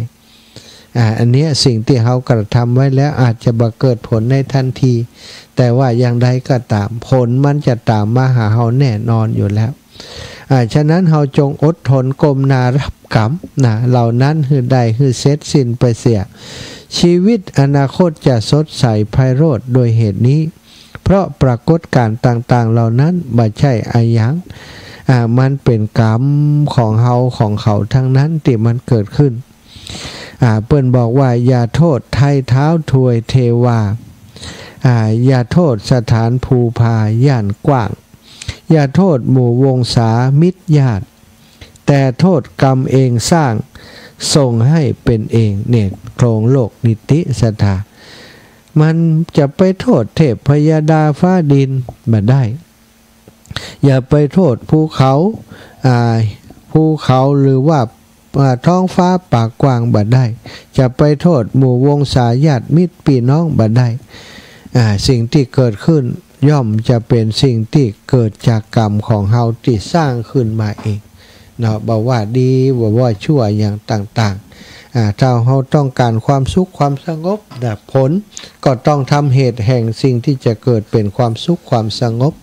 อันนี้สิ่งที่เขากระทำไว้แล้วอาจจะบังเกิดผลในทันทีแต่ว่าอย่างใดก็ตามผลมันจะตามมาหาเขาแน่นอนอยู่แล้วฉะนั้นเราจงอดทนก้มหน้ารับกรรมนะเหล่านั้นคือได้คือเสร็จสิ้นไปเสียชีวิตอนาคตจะสดใสไพโรจน์โดยเหตุนี้เพราะปรากฏการณ์ต่างๆเหล่านั้นไม่ใช่อายังมันเป็นกรรมของเขาทั้งนั้นที่มันเกิดขึ้นเปิ้นบอกว่าอย่าโทษไทยเท้าถวยเทวาอย่าโทษสถานภูพาย่านกว้างอย่าโทษหมู่วงศามิตรญาติแต่โทษกรรมเองสร้างส่งให้เป็นเองเนี่ยโครงโลกนิติสถามันจะไปโทษเทพพยดาฟ้าดินมาได้อย่าไปโทษภูเขาหรือว่าท้องฟ้าปากกว้างบัดได้จะไปโทษหมู่วงศาญาติมิตรพี่น้องบัดได้สิ่งที่เกิดขึ้นย่อมจะเป็นสิ่งที่เกิดจากกรรมของเฮาที่สร้างขึ้นมาเองเนาะบอกว่าดีว่าชั่วอย่างต่างๆถ้าเฮาต้องการความสุขความสงบผลก็ต้องทำเหตุแห่งสิ่งที่จะเกิดเป็นความสุขความสงบ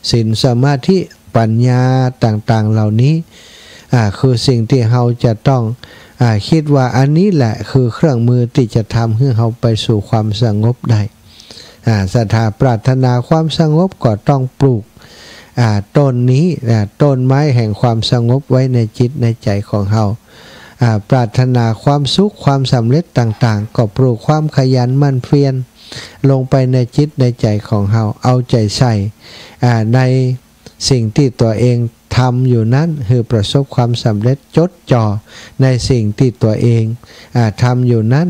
ศีลสมาธิปัญญาต่างๆเหล่านี้คือสิ่งที่เราจะต้องคิดว่าอันนี้แหละคือเครื่องมือที่จะทำให้เราไปสู่ความสงบได้ศรัทธาปรารถนาความสงบก็ต้องปลูกต้นนี้ต้นไม้แห่งความสงบไว้ในจิตในใจของเราปรารถนาความสุขความสำเร็จต่างๆก็ปลูกความขยันหมั่นเพียรลงไปในจิตในใจของเราเอาใจใส่ในสิ่งที่ตัวเองทำอยู่นั้นคือประสบความสำเร็จจดจ่อในสิ่งที่ตัวเองทำอยู่นั้น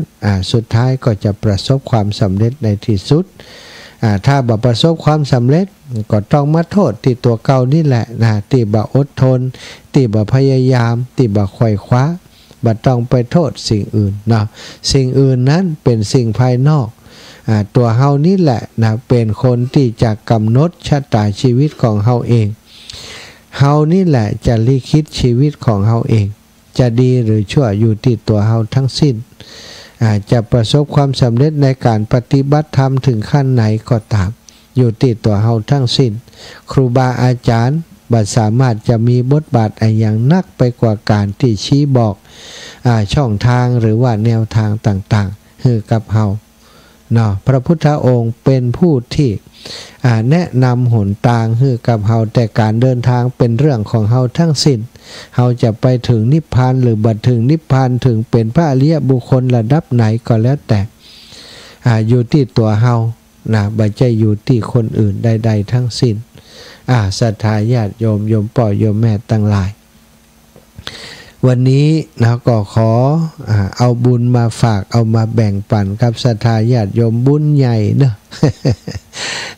สุดท้ายก็จะประสบความสำเร็จในที่สุดถ้าบ่ประสบความสำเร็จก็ต้องมาโทษที่ตัวเก่านี่แหละที่บ่อดทนที่บ่พยายามที่บ่ไขว่คว้าบ่ต้องไปโทษสิ่งอื่นเนาะสิ่งอื่นนั้นเป็นสิ่งภายนอกตัวเฮานี่แหละเป็นคนที่จะกำหนดชะตาชีวิตของเฮาเองเฮานี่แหละจะลิขิตชีวิตของเฮาเองจะดีหรือชั่วอยู่ที่ตัวเฮาทั้งสิ้นจะประสบความสำเร็จในการปฏิบัติธรรมถึงขั้นไหนก็ตามอยู่ที่ตัวเฮาทั้งสิ้นครูบาอาจารย์บัดสามารถจะมีบทบาทอย่างนักไปกว่าการที่ชี้บอกช่องทางหรือว่าแนวทางต่างๆคือกับเฮาเนาะพระพุทธองค์เป็นผู้ที่แนะนำหนทางให้กับเฮาแต่การเดินทางเป็นเรื่องของเฮาทั้งสิ้นเฮาจะไปถึงนิพพานหรือบัดถึงนิพพานถึงเป็นพระอริยบุคคลระดับไหนก็แล้วแต่อยู่ที่ตัวเฮาบ่ใช่อยู่ที่คนอื่นใดๆทั้งสิ้นศรัทธาญาติโยมโยมพ่อโยมแม่ทั้งหลายวันนี้ก็ขอเอาบุญมาฝากเอามาแบ่งปันกับศรัทธาญาติโยมบุญใหญ่เนอะ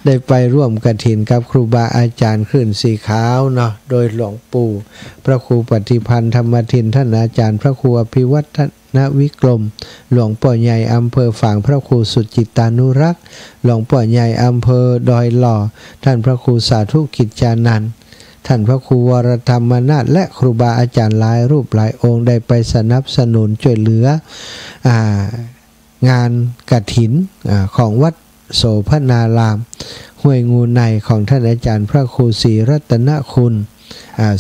ได้ไปร่วมกฐินกับครูบาอาจารย์คลื่นสีขาวเนาะโดยหลวงปู่พระครูปฏิพันธ์ธรรมทินท่านอาจารย์พระครูอภิวัฒนวิกรมหลวงพ่อใหญ่อำเภอฝางพระครูสุจิตานุรักษ์หลวงพ่อใหญ่อำเภอดอยหล่อท่านพระครูสาธุกิจจานันท์ท่านพระครูวรธรรมนาถและครูบาอาจารย์หลายรูปหลายองค์ได้ไปสนับสนุนช่วยเหลืองานกฐินของวัดโสภณารามห้วยงูในของท่านอาจารย์พระครูศรีรัตนคุณ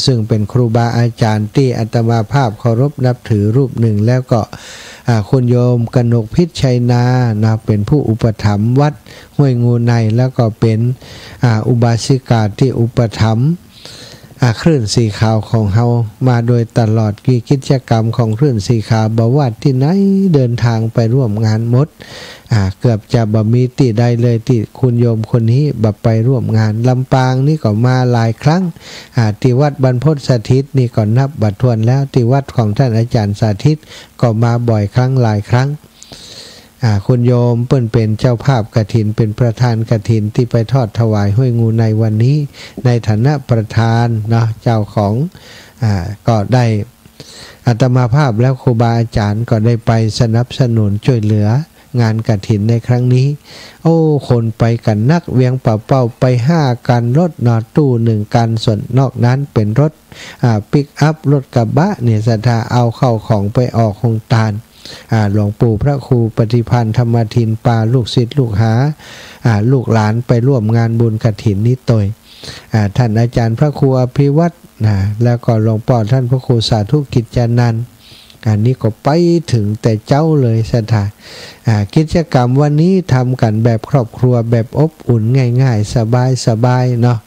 ซึ่งเป็นครูบาอาจารย์ที่อาตมาภาพเคารพนับถือรูปหนึ่งแล้วก็คุณโยมกนกพิชัยนานะเป็นผู้อุปถัมภ์วัดห้วยงูในแล้วก็เป็นอุบาสิกาที่อุปถัมภ์คลื่นสีขาวของเฮามาโดยตลอดกิจกรรมของคลื่นสีขาวบ่ว่าที่ไหนเดินทางไปร่วมงานหมดเกือบจะบ่มีที่ใดเลยที่คุณโยมคนนี้บ่ไปร่วมงานลำปางนี่ก็มาหลายครั้งที่วัดบรรพตสถิตนี่ก็นับบัดถ้วนแล้วที่วัดของท่านอาจารย์สาธิตก็มาบ่อยครั้งหลายครั้งคุณโยมเปิ้นเป็นเจ้าภาพกฐินเป็นประธานกฐินที่ไปทอดถวายห้วยงูในวันนี้ในฐานะประธานเนาะเจ้าของก็ได้อาตมาภาพแล้วครูบาอาจารย์ก็ได้ไปสนับสนุนช่วยเหลืองานกฐินในครั้งนี้โอ้คนไปกันนักเวียงเป่าไป5กันรถนอตู้1กันส่วนนอกนั้นเป็นรถปิกอัพรถกระบะเนี่ยศรัทธาเอาเข้าของไปออกโครงทานหลวงปู่พระครูปฏิพันธ์ธรรมทินปาลูกศิษย์ลูกหาลูกหลานไปร่วมงานบุญกฐินนี้ตยท่านอาจารย์พระครูอภิวัตรแล้วก็หลวงพ่อท่านพระครูสาธุกิจจานันท์อันนี้ก็ไปถึงแต่เจ้าเลยศรัทธากิจกรรมวันนี้ทำกันแบบครอบครัวแบบอบอุ่นง่ายๆสบายเนาะ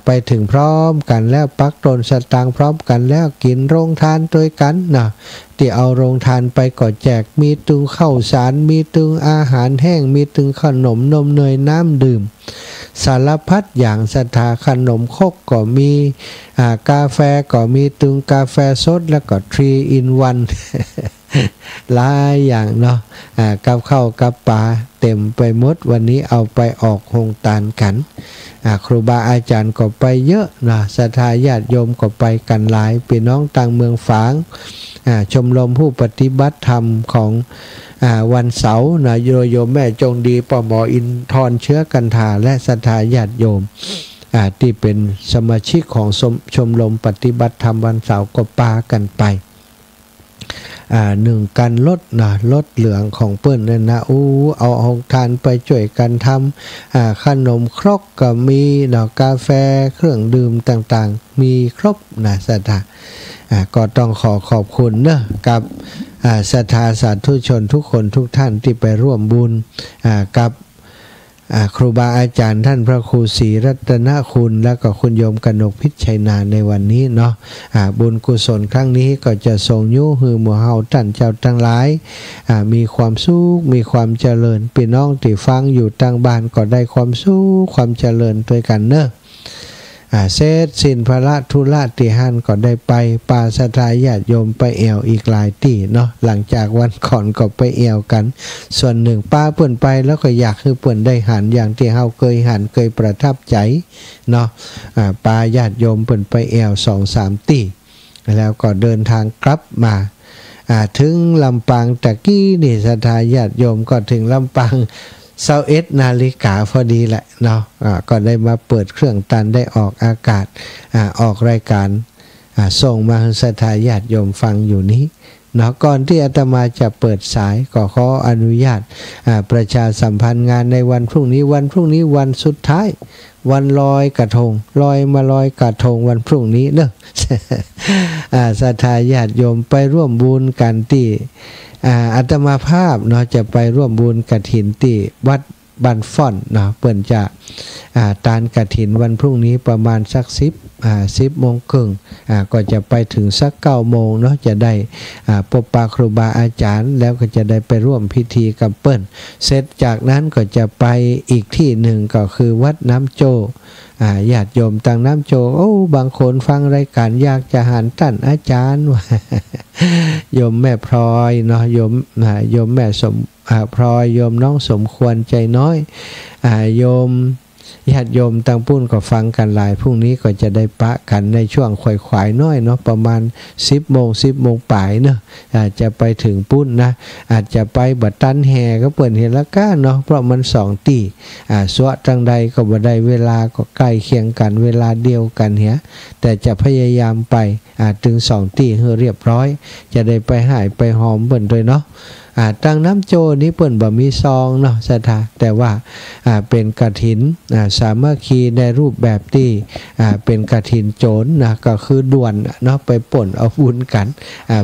ไปถึงพร้อมกันแล้วปักตนสตางค์พร้อมกันแล้วกินโรงทานด้วยกันเนาะที่เอาโรงทานไปก็แจกมีตึงข้าวสารมีตึงอาหารแห้งมีตึงขนมนมเนยน้ำดื่มสารพัดอย่างศรัทธาขนมคกก็มีกาแฟก็มีตึงกาแฟสดแล้วก็3 in 1 หลายอย่างเนาะกับข้าวกับปลาเต็มไปหมดวันนี้เอาไปออกโครงทานกันครูบาอาจารย์ก็ไปเยอะนะศรัทธาญาติโยมก็ไปกันหลายพี่น้องต่างเมืองฝางชมรมผู้ปฏิบัติธรรมของวันเสาร์นะโยมแม่จงดีปหมออินทรเชื้อกันธาและศรัทธาญาติโยมที่เป็นสมาชิกของชมรมปฏิบัติธรรมวันเสาร์ก็ปากันไป1กันรถเหลืองของเปิ้นนั่นนะเอาของทานไปช่วยกันทำขนมครกก็มีกาแฟเครื่องดื่มต่างๆมีครบนะศรัทธาก็ต้องขอบคุณนะกับศรัทธาสาธุชนทุกคนทุกท่านที่ไปร่วมบุญกับครูบาอาจารย์ท่านพระครูศรีรัตนคุณและก็คุณโยมกนกพิชัยนาในวันนี้เนาะบุญกุศลครั้งนี้ก็จะทรงยุหือหมู่เฮาท่านเจ้าทั้งหลายมีความสุขมีความเจริญพี่น้องที่ฟังอยู่ต่างบ้านก็ได้ความสุขความเจริญด้วยกันเนอะเสร็จสิ้นภาระธุระที่หันก็ได้ไปปาศรัทธาญาติโยมไปแอวอีกหลายที่เนาะหลังจากวันก่อนก็ไปแอวกันส่วนหนึ่งป้าเปิ่นไปแล้วก็อยากให้เปิ่นได้หันอย่างที่เฮาเคยหันเคยประทับใจเนาะปาญาติโยมเปิ่นไปแอว 2-3 ที่แล้วก็เดินทางกลับมาถึงลำปางตะกี้นี่ศรัทธาญาติโยมก็ถึงลำปาง21 นาฬิกาพอดีแหละเนาะก็ได้มาเปิดเครื่องตันได้ออกอากาศออกรายการส่งมาให้ศรัทธาญาติโยมฟังอยู่นี้เนาะก่อนที่อาตมาจะเปิดสายก็ขออนุญาตประชาสัมพันธ์งานในวันพรุ่งนี้วันสุดท้ายวันลอยกระทงลอยกระทงวันพรุ่งนี้เนอะศรัทธาญาติโยมไปร่วมบุญกันที่อาตมาภาพเนาะจะไปร่วมบุญกฐินที่วัดบ้านฟ่อนเนาะเปิ่นจะตานกฐินวันพรุ่งนี้ประมาณสัก10 โมงครึ่งก็จะไปถึงสัก9 โมงเนาะจะได้พบปะครูบาอาจารย์แล้วก็จะได้ไปร่วมพิธีกับเปิ้นเสร็จจากนั้นก็จะไปอีกที่หนึ่งก็คือวัดน้ำโจญาติโยมต่างน้ำโจบางคนฟังรายการอยากจะหันท่านอาจารย์โยมแม่พลอยเนาะโยมแม่พลอยโยมน้องสมควรใจน้อยโยมญาติโยมต่างปุ้นก็ฟังกันหลายพรุ่งนี้ก็จะได้ปะกันในช่วงขวายน้อยเนาะประมาณ10 โมงปลายเนาะอาจจะไปถึงปุ้นนะอาจจะไปบัดตันแห่ก็เปิดเห็นละก้าเนาะเพราะมัน2 ตีสวะจังใดก็บ่ได้เวลาก็ใกล้เคียงกันเวลาเดียวกันเหี้ยแต่จะพยายามไปถึง2 ตีให้เรียบร้อยจะได้ไปหายไปหอมเบิ่นด้วยเนาะ ตั้งน้ำโจนี้เปิ่นบ่มีซองเนาะศรัทธาแต่ว่าเป็นกฐินสามัคคีในรูปแบบที่เป็นกฐินโจรนะก็คือด่วนเนาะไปป่นเอาบุญกัน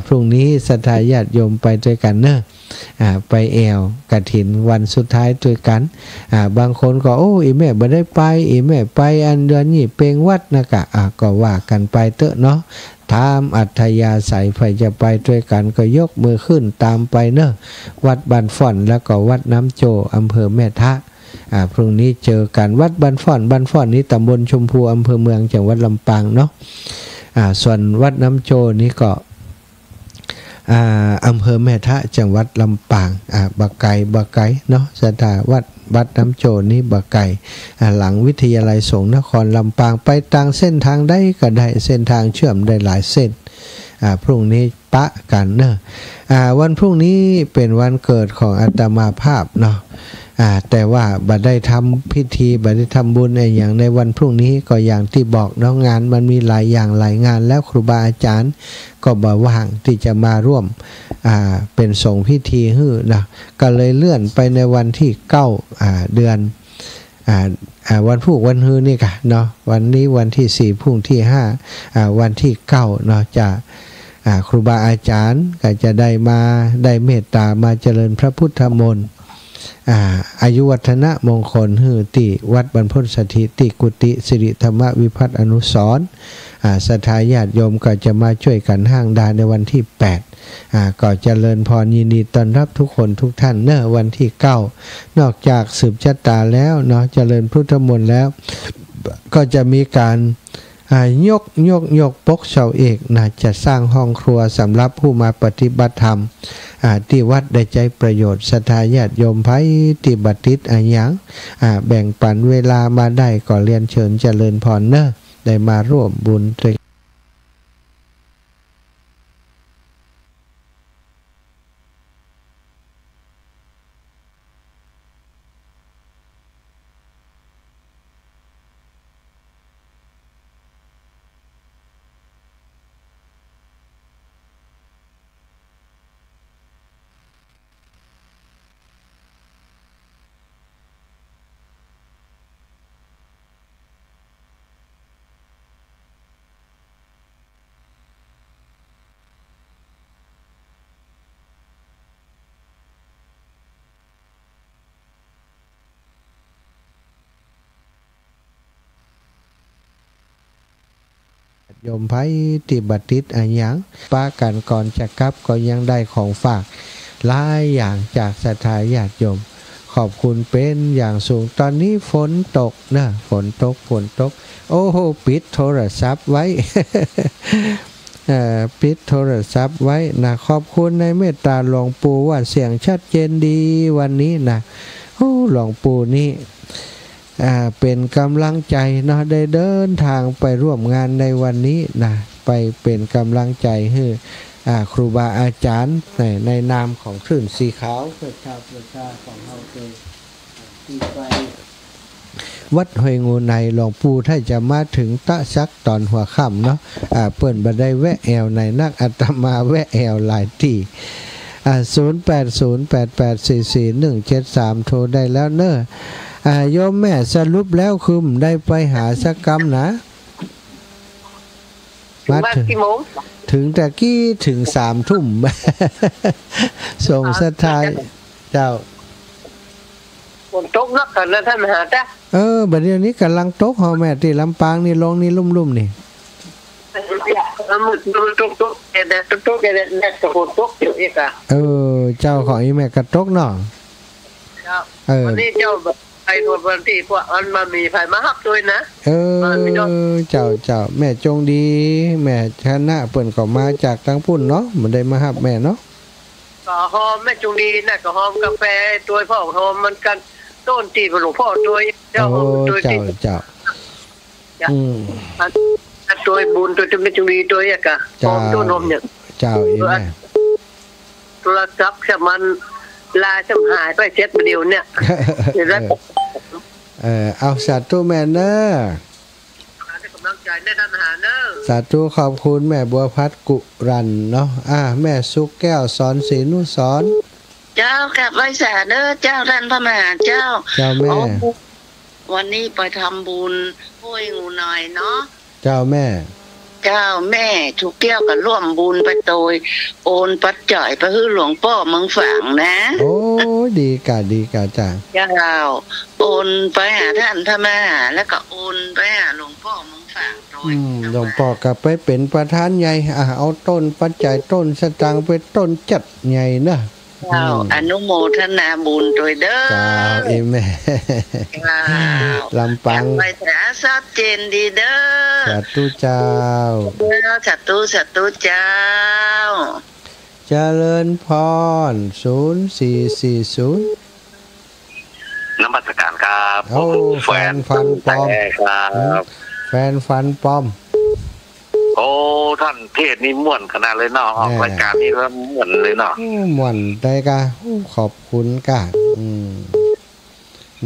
พรุ่งนี้ศรัทธาญาติโยมไปด้วยกันเนอะไปแอวกฐินวันสุดท้ายด้วยกันบางคนก็โอ้อีแม่บ่ได้ไปอีแม่ไปอันเดือนนี้เปงวัดนะกะก็ว่ากันไปเตอะเนาะถามอัธยาศัยใครจะไปด้วยกันก็ยกมือขึ้นตามไปเนอะวัดบ้านฟ่อนแล้วก็วัดน้ำโจอำเภอแม่ทะพรุ่งนี้เจอกันวัดบ้านฟ่อนนี้ตำบลชมพูอำเภอเมืองจังหวัดลำปางเนาะส่วนวัดน้ำโจนี้ก็อำเภอแม่ทะจังหวัดลำปางบะไก่เนาะสถานวัดน้ำโจนี้บะไก่หลังวิทยาลัยสงฆ์นครลำปางไปทางเส้นทางได้ก็ได้เส้นทางเชื่อมได้หลายเส้นพรุ่งนี้ปะกันเนอะวันพรุ่งนี้เป็นวันเกิดของอาตมาภาพเนาะแต่ว่าบัดได้ทำพิธีบัดได้ทำบุญอย่างในวันพรุ่งนี้ก็อย่างที่บอกเนาะงานมันมีหลายอย่างหลายงานแล้วครูบาอาจารย์ก็บ่ว่างที่จะมาร่วมเป็นส่งพิธีฮื้อนะก็เลยเลื่อนไปในวันที่9เดือนวันพุธวันฮื้อนี่ค่ะเนาะวันนี้วันที่4พรุ่งที่5วันที่9เนาะจะครูบาอาจารย์ก็จะได้เมตตามาเจริญพระพุทธมนต์อายุวัฒนะมงคลฮือติวัดบรรพตสถิติกุติสิริธรรมวิพัฒน์อนุสรณ์ศรัทธาญาติโยมก็จะมาช่วยกันห้างดาในวันที่8ก็เจริญพรยินดีต้อนรับทุกคนทุกท่านเนอะวันที่9นอกจากสืบชะตาแล้วเนาะเจริญพุทธมนต์แล้วก็จะมีการยกปกเสาเอกนะจะสร้างห้องครัวสำหรับผู้มาปฏิบัติธรรมที่วัดได้ใจประโยชน์ศรัทธาญาติโยมไผติบัติอันยังแบ่งปันเวลามาได้ก็เรียนเชิญเจริญพรเนอะได้มาร่วมบุญด้วยโยมไผติบัติอันยังป้ากันก่อนจะกลับก็ยังได้ของฝากหลายอย่างจากศรัทธาญาติโยมขอบคุณเป็นอย่างสูงตอนนี้ฝนตกนะฝนตกโอ้โหปิดโทรศัพท์ไว้ ปิดโทรศัพท์ไว้นะขอบคุณในเมตตาหลวงปู่ว่าเสียงชัดเจนดีวันนี้นะโอ้หลวงปู่นี่เป็นกำลังใจเนาะได้เดินทางไปร่วมงานในวันนี้นะไปเป็นกำลังใจให้ครูบาอาจารย์ในนามของคลื่นสีขาวเพื่อชาวประชาของเราเองที่ไปวัดห้วยงูในหลวงปู่ถ้าจะมาถึงตะซักตอนหัวค่ำเนาะเปิ่นบ่ได้แวะแอวในนักอาตมาแวะแอวหลายที่0808844173โทรได้แล้วเนอะโยมแม่สรุปแล้วคือได้ไปหาสักกรรมนะมาถึงแต่กี้ถึง3 ทุ่ม ส่งศรัทธาเจ้าฝนตกนักกันนะท่านมหาจ้ะบัดเดี๋ยวนี้กำลังตกหอแม่ที่ลำปางนี่ลงนี่ลุ่มๆนี่มันตกแกแดดฝนตกอยู่อีกอ่ะเจ้าของอีแม่กระตกเนาะวันนี้เจ้าไอ้วันที่พวกมันมามีไผมาฮับด้วยนะเจ้าแม่จงดีแม่ชนะเปิ่นก็มาจากทางพุ่นเนาะมันได้มาฮับแม่เนาะก็หอมแม่จงดีน่ะก็หอมกาแฟตัวพ่อหอมมันกันต้นตีหลวงพ่อตัวเจ้าตัวเจ้าตัวบุญตัวแม่จงดีตัวอ่ะกะหอมต้นหอมเนี่ยเจ้าอีแม่โทรศัพท์จะมันลาจำหายไปเช็ดเดียวเนี่ยเอาสาธุแม่เนอะกำลังใจแน่ท่านมหาเนอะสาธุขอบคุณแม่บัวพัฒน์กุรันเนาะแม่สุกแก้วสอนศรีนุสร เจ้ากับไว้สาเด้อเจ้าท่านพระมหาเจ้า เจ้าแม่ วันนี้ไปทำบุญห้วยงูหน่อยเนาะ เจ้าแม่ เจ้าแม่ทุกเที่ยวก็ร่วมบุญไปโดยโอนปัจจัยไปให้หลวงพ่อเมืองฝางนะ โอ้ดีกะจ้า เจ้าโอนไปหาท่านพระมหาแล้วก็โอนไปหาหลวงพ่อเมืองฝางโดย หลวงพ่อก็ไปเป็นประธานใหญ่เอาต้นปัจจัยต้นสตางค์ไปต้นจัดใหญ่เนอะ เจ้าอนุโมทนาบุญโดยเด้อ เจ้าเอแม่ เจ้า ลำปัง ไปสาชัดเจนดีเด้อ สาธุเจ้า สาธุเจ้า เจริญพร0440 นมัสการครับ โอ้แฟนฟันปลอม ครับ แฟนฟันปลอม โอ้ท่านเทศนี่ม่วนขนาดเลยเนาะออกรายการนี้แล้วม่วนเลยเนาะ หม่วนได้กะขอบคุณกะ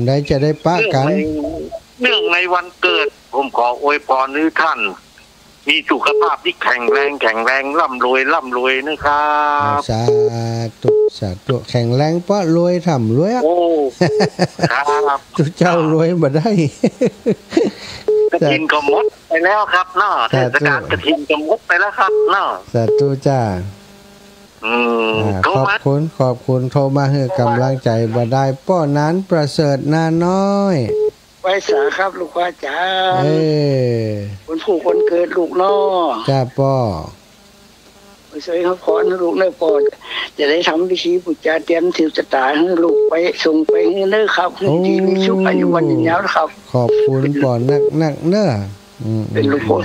ได้จะได้ปะกัน เนื่องในวันเกิด ผมขออวยพรให้ท่าน มีสุขภาพที่แข็งแรงร่ำรวยนะครับ สาธุแข็งแรงเพราะรวยทำรวย โอ้ครับ จุเจ้ารวยบ่ได้ กระถินก็หมดไปแล้วครับเนาะเทศกาลกระถินก็หมดไปแล้วครับเนาะ สาธุจ้า โทร ขอบ มา คุณโทรมาให้กำลังใจบ่ได้ป้อนั้นประเสริฐนาน้อย ไว้สาครับลูกว่าจ๋า เอ้ คนผู้คนเกิดลูกน้อ จ้าป้อ ไปช่วยเขาขอให้ลูกเนื้อปอดจะได้ทำพิธีปุจจาเตรียมถือจะตายให้ลูกไปส่งไปให้เนื้อครับให้ดีมีชุกอายุวันยืนยาวนะครับ ขอบคุณป้อนักเน้อ เป็นลูกคน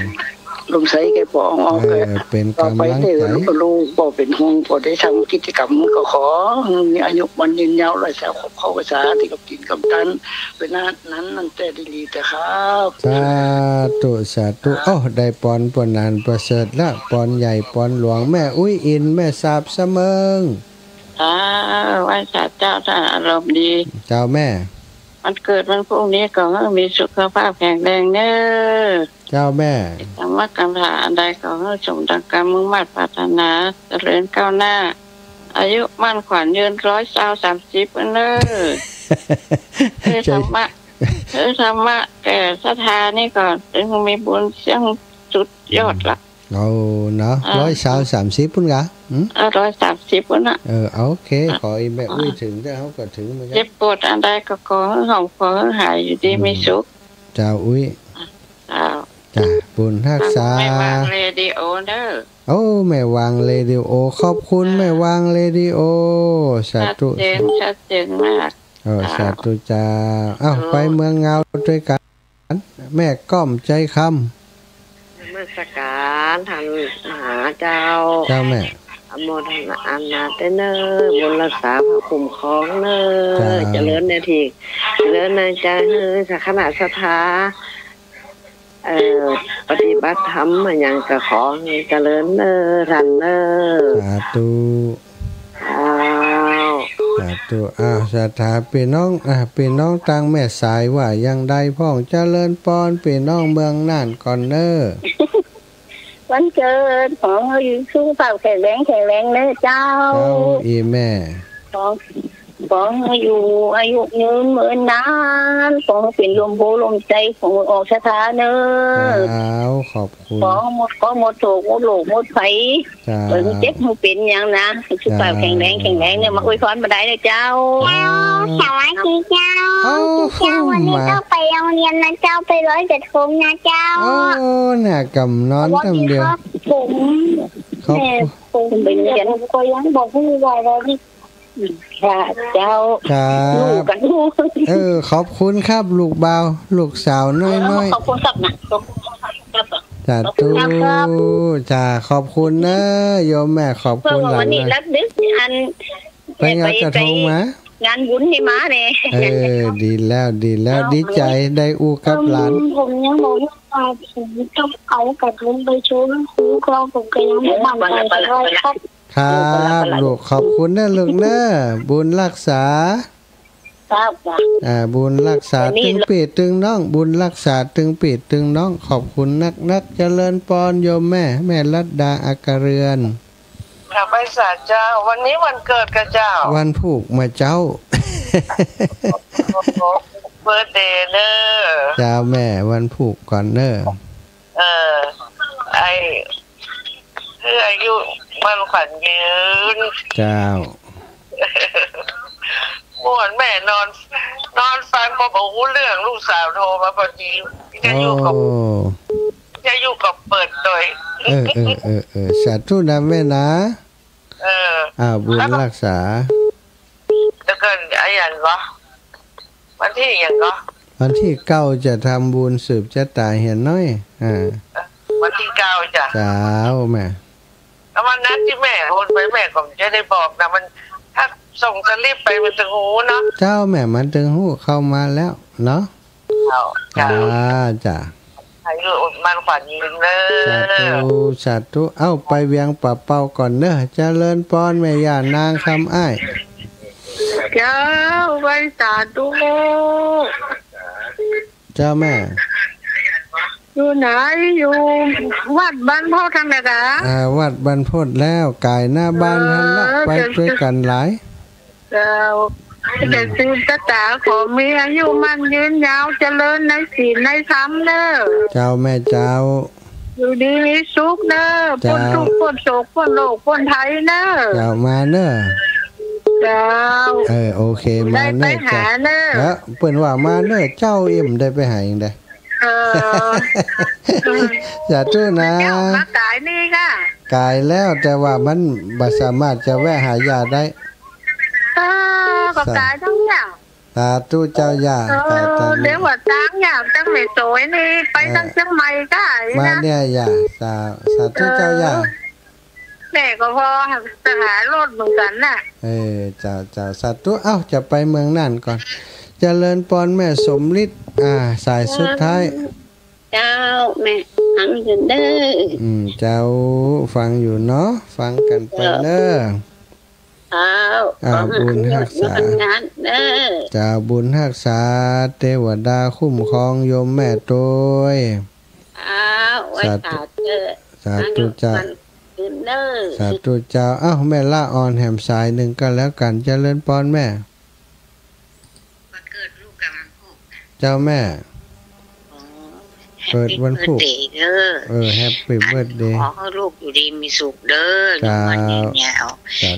ลมใสแกปองออกแก เป็น ต่อก ำ ไป ลัง ได้ ใจ ลูกลูกปอเป็นห่วงปอได้ทำกิจกรรมก็ขอมีอายุวันยืนยาวไรแสวขอบเข้าภาษาที่กับกินกับตันเป็นนั้นนั่นแต่ดีแต่ครับ สาธุโอ้ได้ปอนปนานประเสริฐละปอนใหญ่ปอนหลวงแม่อุ้ยอินแม่สาบเสมิง ไหว้สาเจ้าท่านอารมณ์ดี เจ้าแม่ มันเกิดวันพรุ่งนี้ก็ให้มีสุขภาพแข็งแรงเนอะ เจ้าแม่ ธรรมะกำถาอันใดก็ให้สมดังกรรมมุ่งมั่นปรารถนาเจริญก้าวหน้า อายุมั่นขวัญยืน130เนอะธรรมะแต่ศรัทธานี่ก่อนถึงมีบุญเสียงสุดยอดละ เอาเนาะ130พุ่นกะ130น่ะโอเคขออีแม่อุ้ยถึงได้เขาก็ถึงเหมือนกั เจ็บปวดอันใดก็ขอให้ขอให้หายอยู่ดีมีสุข เจ้าอุ้ย จ้าบุญรักษา ไม่วางเรดิโอเด้อ โอ้แม่วางเรดิโอขอบคุณแม่วางเรดิโอสาธุ ชัดเจนมาก สาธุจ้าไปเมืองเงาด้วยกันแม่ก้อมใจคำ เมื่อสการทางมหาเจ้า เจ้าแม่ อโมทนาอันนาเตเนอร์บุญรักษาพระคุ้มครองเนอร์เจริญในทีเจริญในใจสักขณะศรัทธาปฏิบัติธรรมอย่างกระขอให้เจริญเนอร์ทันเนอร์ สาธุสาธุพี่น้องต่างแม่สายว่ายังใดพ่องเจริญปอนพี่น้องเมืองน่านก่อนเนอ วันเกิดขอให้อยู่สุขภาพแข็งแรงเนอะเจ้า อีแม่ ขอให้อยู่อายุยืนเหมือนนานขอให้เป็นลมโพลมใจของออกชะตาเนอะขอบคุณ ขอหมดโศกหมดโลกหมดไฟเจ็บมันเป็นอย่างนะสุขภาพแข็งแรงเนี่ยมาอวยพรมาได้เลยเจ้าสวัสดีเจ้าวันนี้เจ้าไปโรงเรียนนะเจ้าไปร้อยกระทงนะเจ้าน่ะกำนอนทำเดียวผมเป็นเรียนก็ยังบอกผู้ใหญ่เลยที่เจ้าลูกกันขอบคุณครับลูกเบาลูกสาวน้อยขอบคุณครับนะจ้าจ้าขอบคุณนะโยมแม่ขอบคุณหลาน วันนี้รับดึกอัน ไปงานกระทงมางานบุญให้มาเนี่ยดีแล้วดีใจได้อูกับหลานผมยังบอกว่าผมต้องเอากับลุงไปชวนครูก็ผมก็ยังไม่มั่นใจเลยครับลูกขอบคุณนะลูกนะบุญรักษาบุญรักษาตึงปีตึงน้องบุญรักษาตึงปีตึงน้องขอบคุณนักเจริญปอนโยมแม่ลัดดาอากาเรือน กลับไปศาลเจ้าวันนี้วันเกิดกับเจ้าวันผูกมาเจ้าเบิร์ธเดย์เนอเจ้าแม่วันผูกก่อนเนอไอคืออายุมันขวัญยืนเจ้าเมื่อวานแม่นอนฟังพอบอกเรื่องลูกสาวโทรมาพอดีจะอยู่กับเปิดโดยสาธุนะแม่นะบุญรักษาแล้วก็อย่างก็วันที่อย่างก็วันที่9จะทำบุญสืบชะตาเห็นน้อยวันที่9จ้ะเจ้าแม่แล้ววันนั้นที่แม่โอนไปแม่ก็จะได้บอกนะมันถ้าส่งสลิปไปมันถึงหูเนาะเจ้าแม่มันถึงหูเข้ามาแล้วเนาะจ้ะอายุมันขวัญยืนเลยสาธุเอ้าไปเวียงป่าเป่าก่อนเนอะเจริญพรแม่ย่านางคำอ้ายเจ้าไปสาธุเจ้าแม่อยู่ไหนอยู่วัดบ้านพ่อทางไหนคะวัดบ้านพ่อแล้วกายหน้าบ้านนั่นละไปด้วยกันหลายเจ้าจะซื้อตาขอมีอายุมันยืนยาวเจริญในศีลในธรรมเนอะเจ้าแม่เจ้าอยู่ดีมีสุขเนอะพ้นทุกข์พ้นโศกพ้นโลกพ้นภัยเนอะเจ้ามาเนอะเจ้าโอเคมาเนอะจ้ะแล้วเปิ้นว่ามาเนอะเจ้าเอ็มได้ไปหาเองได้อย่าทู่นะมากายนี่ค่ะกายแล้วแต่ว่ามันบ่สามารถจะแวะหายาได้ก็กายทั้งอย่างสาธุเจ้าย่าเดี๋ยวว่าตั้งอย่างตั้งไม่สวยนี่ไปตั้งเชียงใหม่ก็มาเนี่ยย่าสาธุเจ้าย่าแม่ก็พอจะหารถเหมือนกันน่ะเจ้าสาธุเอ้าจะไปเมืองน่านก่อนเจริญพรแม่สมฤทธิ์สายสุดท้ายเจ้าแม่ฟังอยู่เด้อเจ้าฟังอยู่เนาะฟังกันไปเด้อบุญรักษาเจ้าบุญรักษาเทวดาคุ้มครองโยมแม่ตัวสาธุเจ้าสาธุเจ้าแม่ละอ่อนแหมสายหนึ่งก็แล้วกันเจริญพรแม่เจ้าแม่เปิดวันพุธแฮปปี้เบิร์ธเดย์ขอให้ลูกอยู่ดีมีสุขเด้ออยู่วันยาว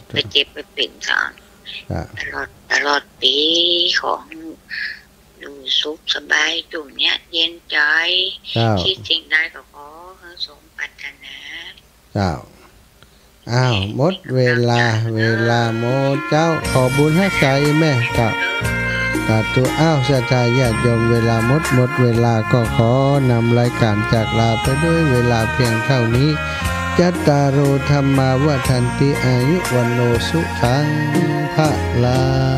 ไปเจ็บไปเป็นสอนตลอดปีของดูสุขสบายจุ่มเนี้ยเย็นใจคิดสิ่งใดก็ขอให้สมปรารถนาเจ้าหมดเวลาโมเจ้าขอบุญให้ใจแม่กับสาธุศรัทธาญาติโยมเวลาหมดเวลาก็ขอนำรายการจากลาไปด้วยเวลาเพียงเท่านี้จัตตารโอธัมมาวทันติอายุวันโนสุขังภะลัง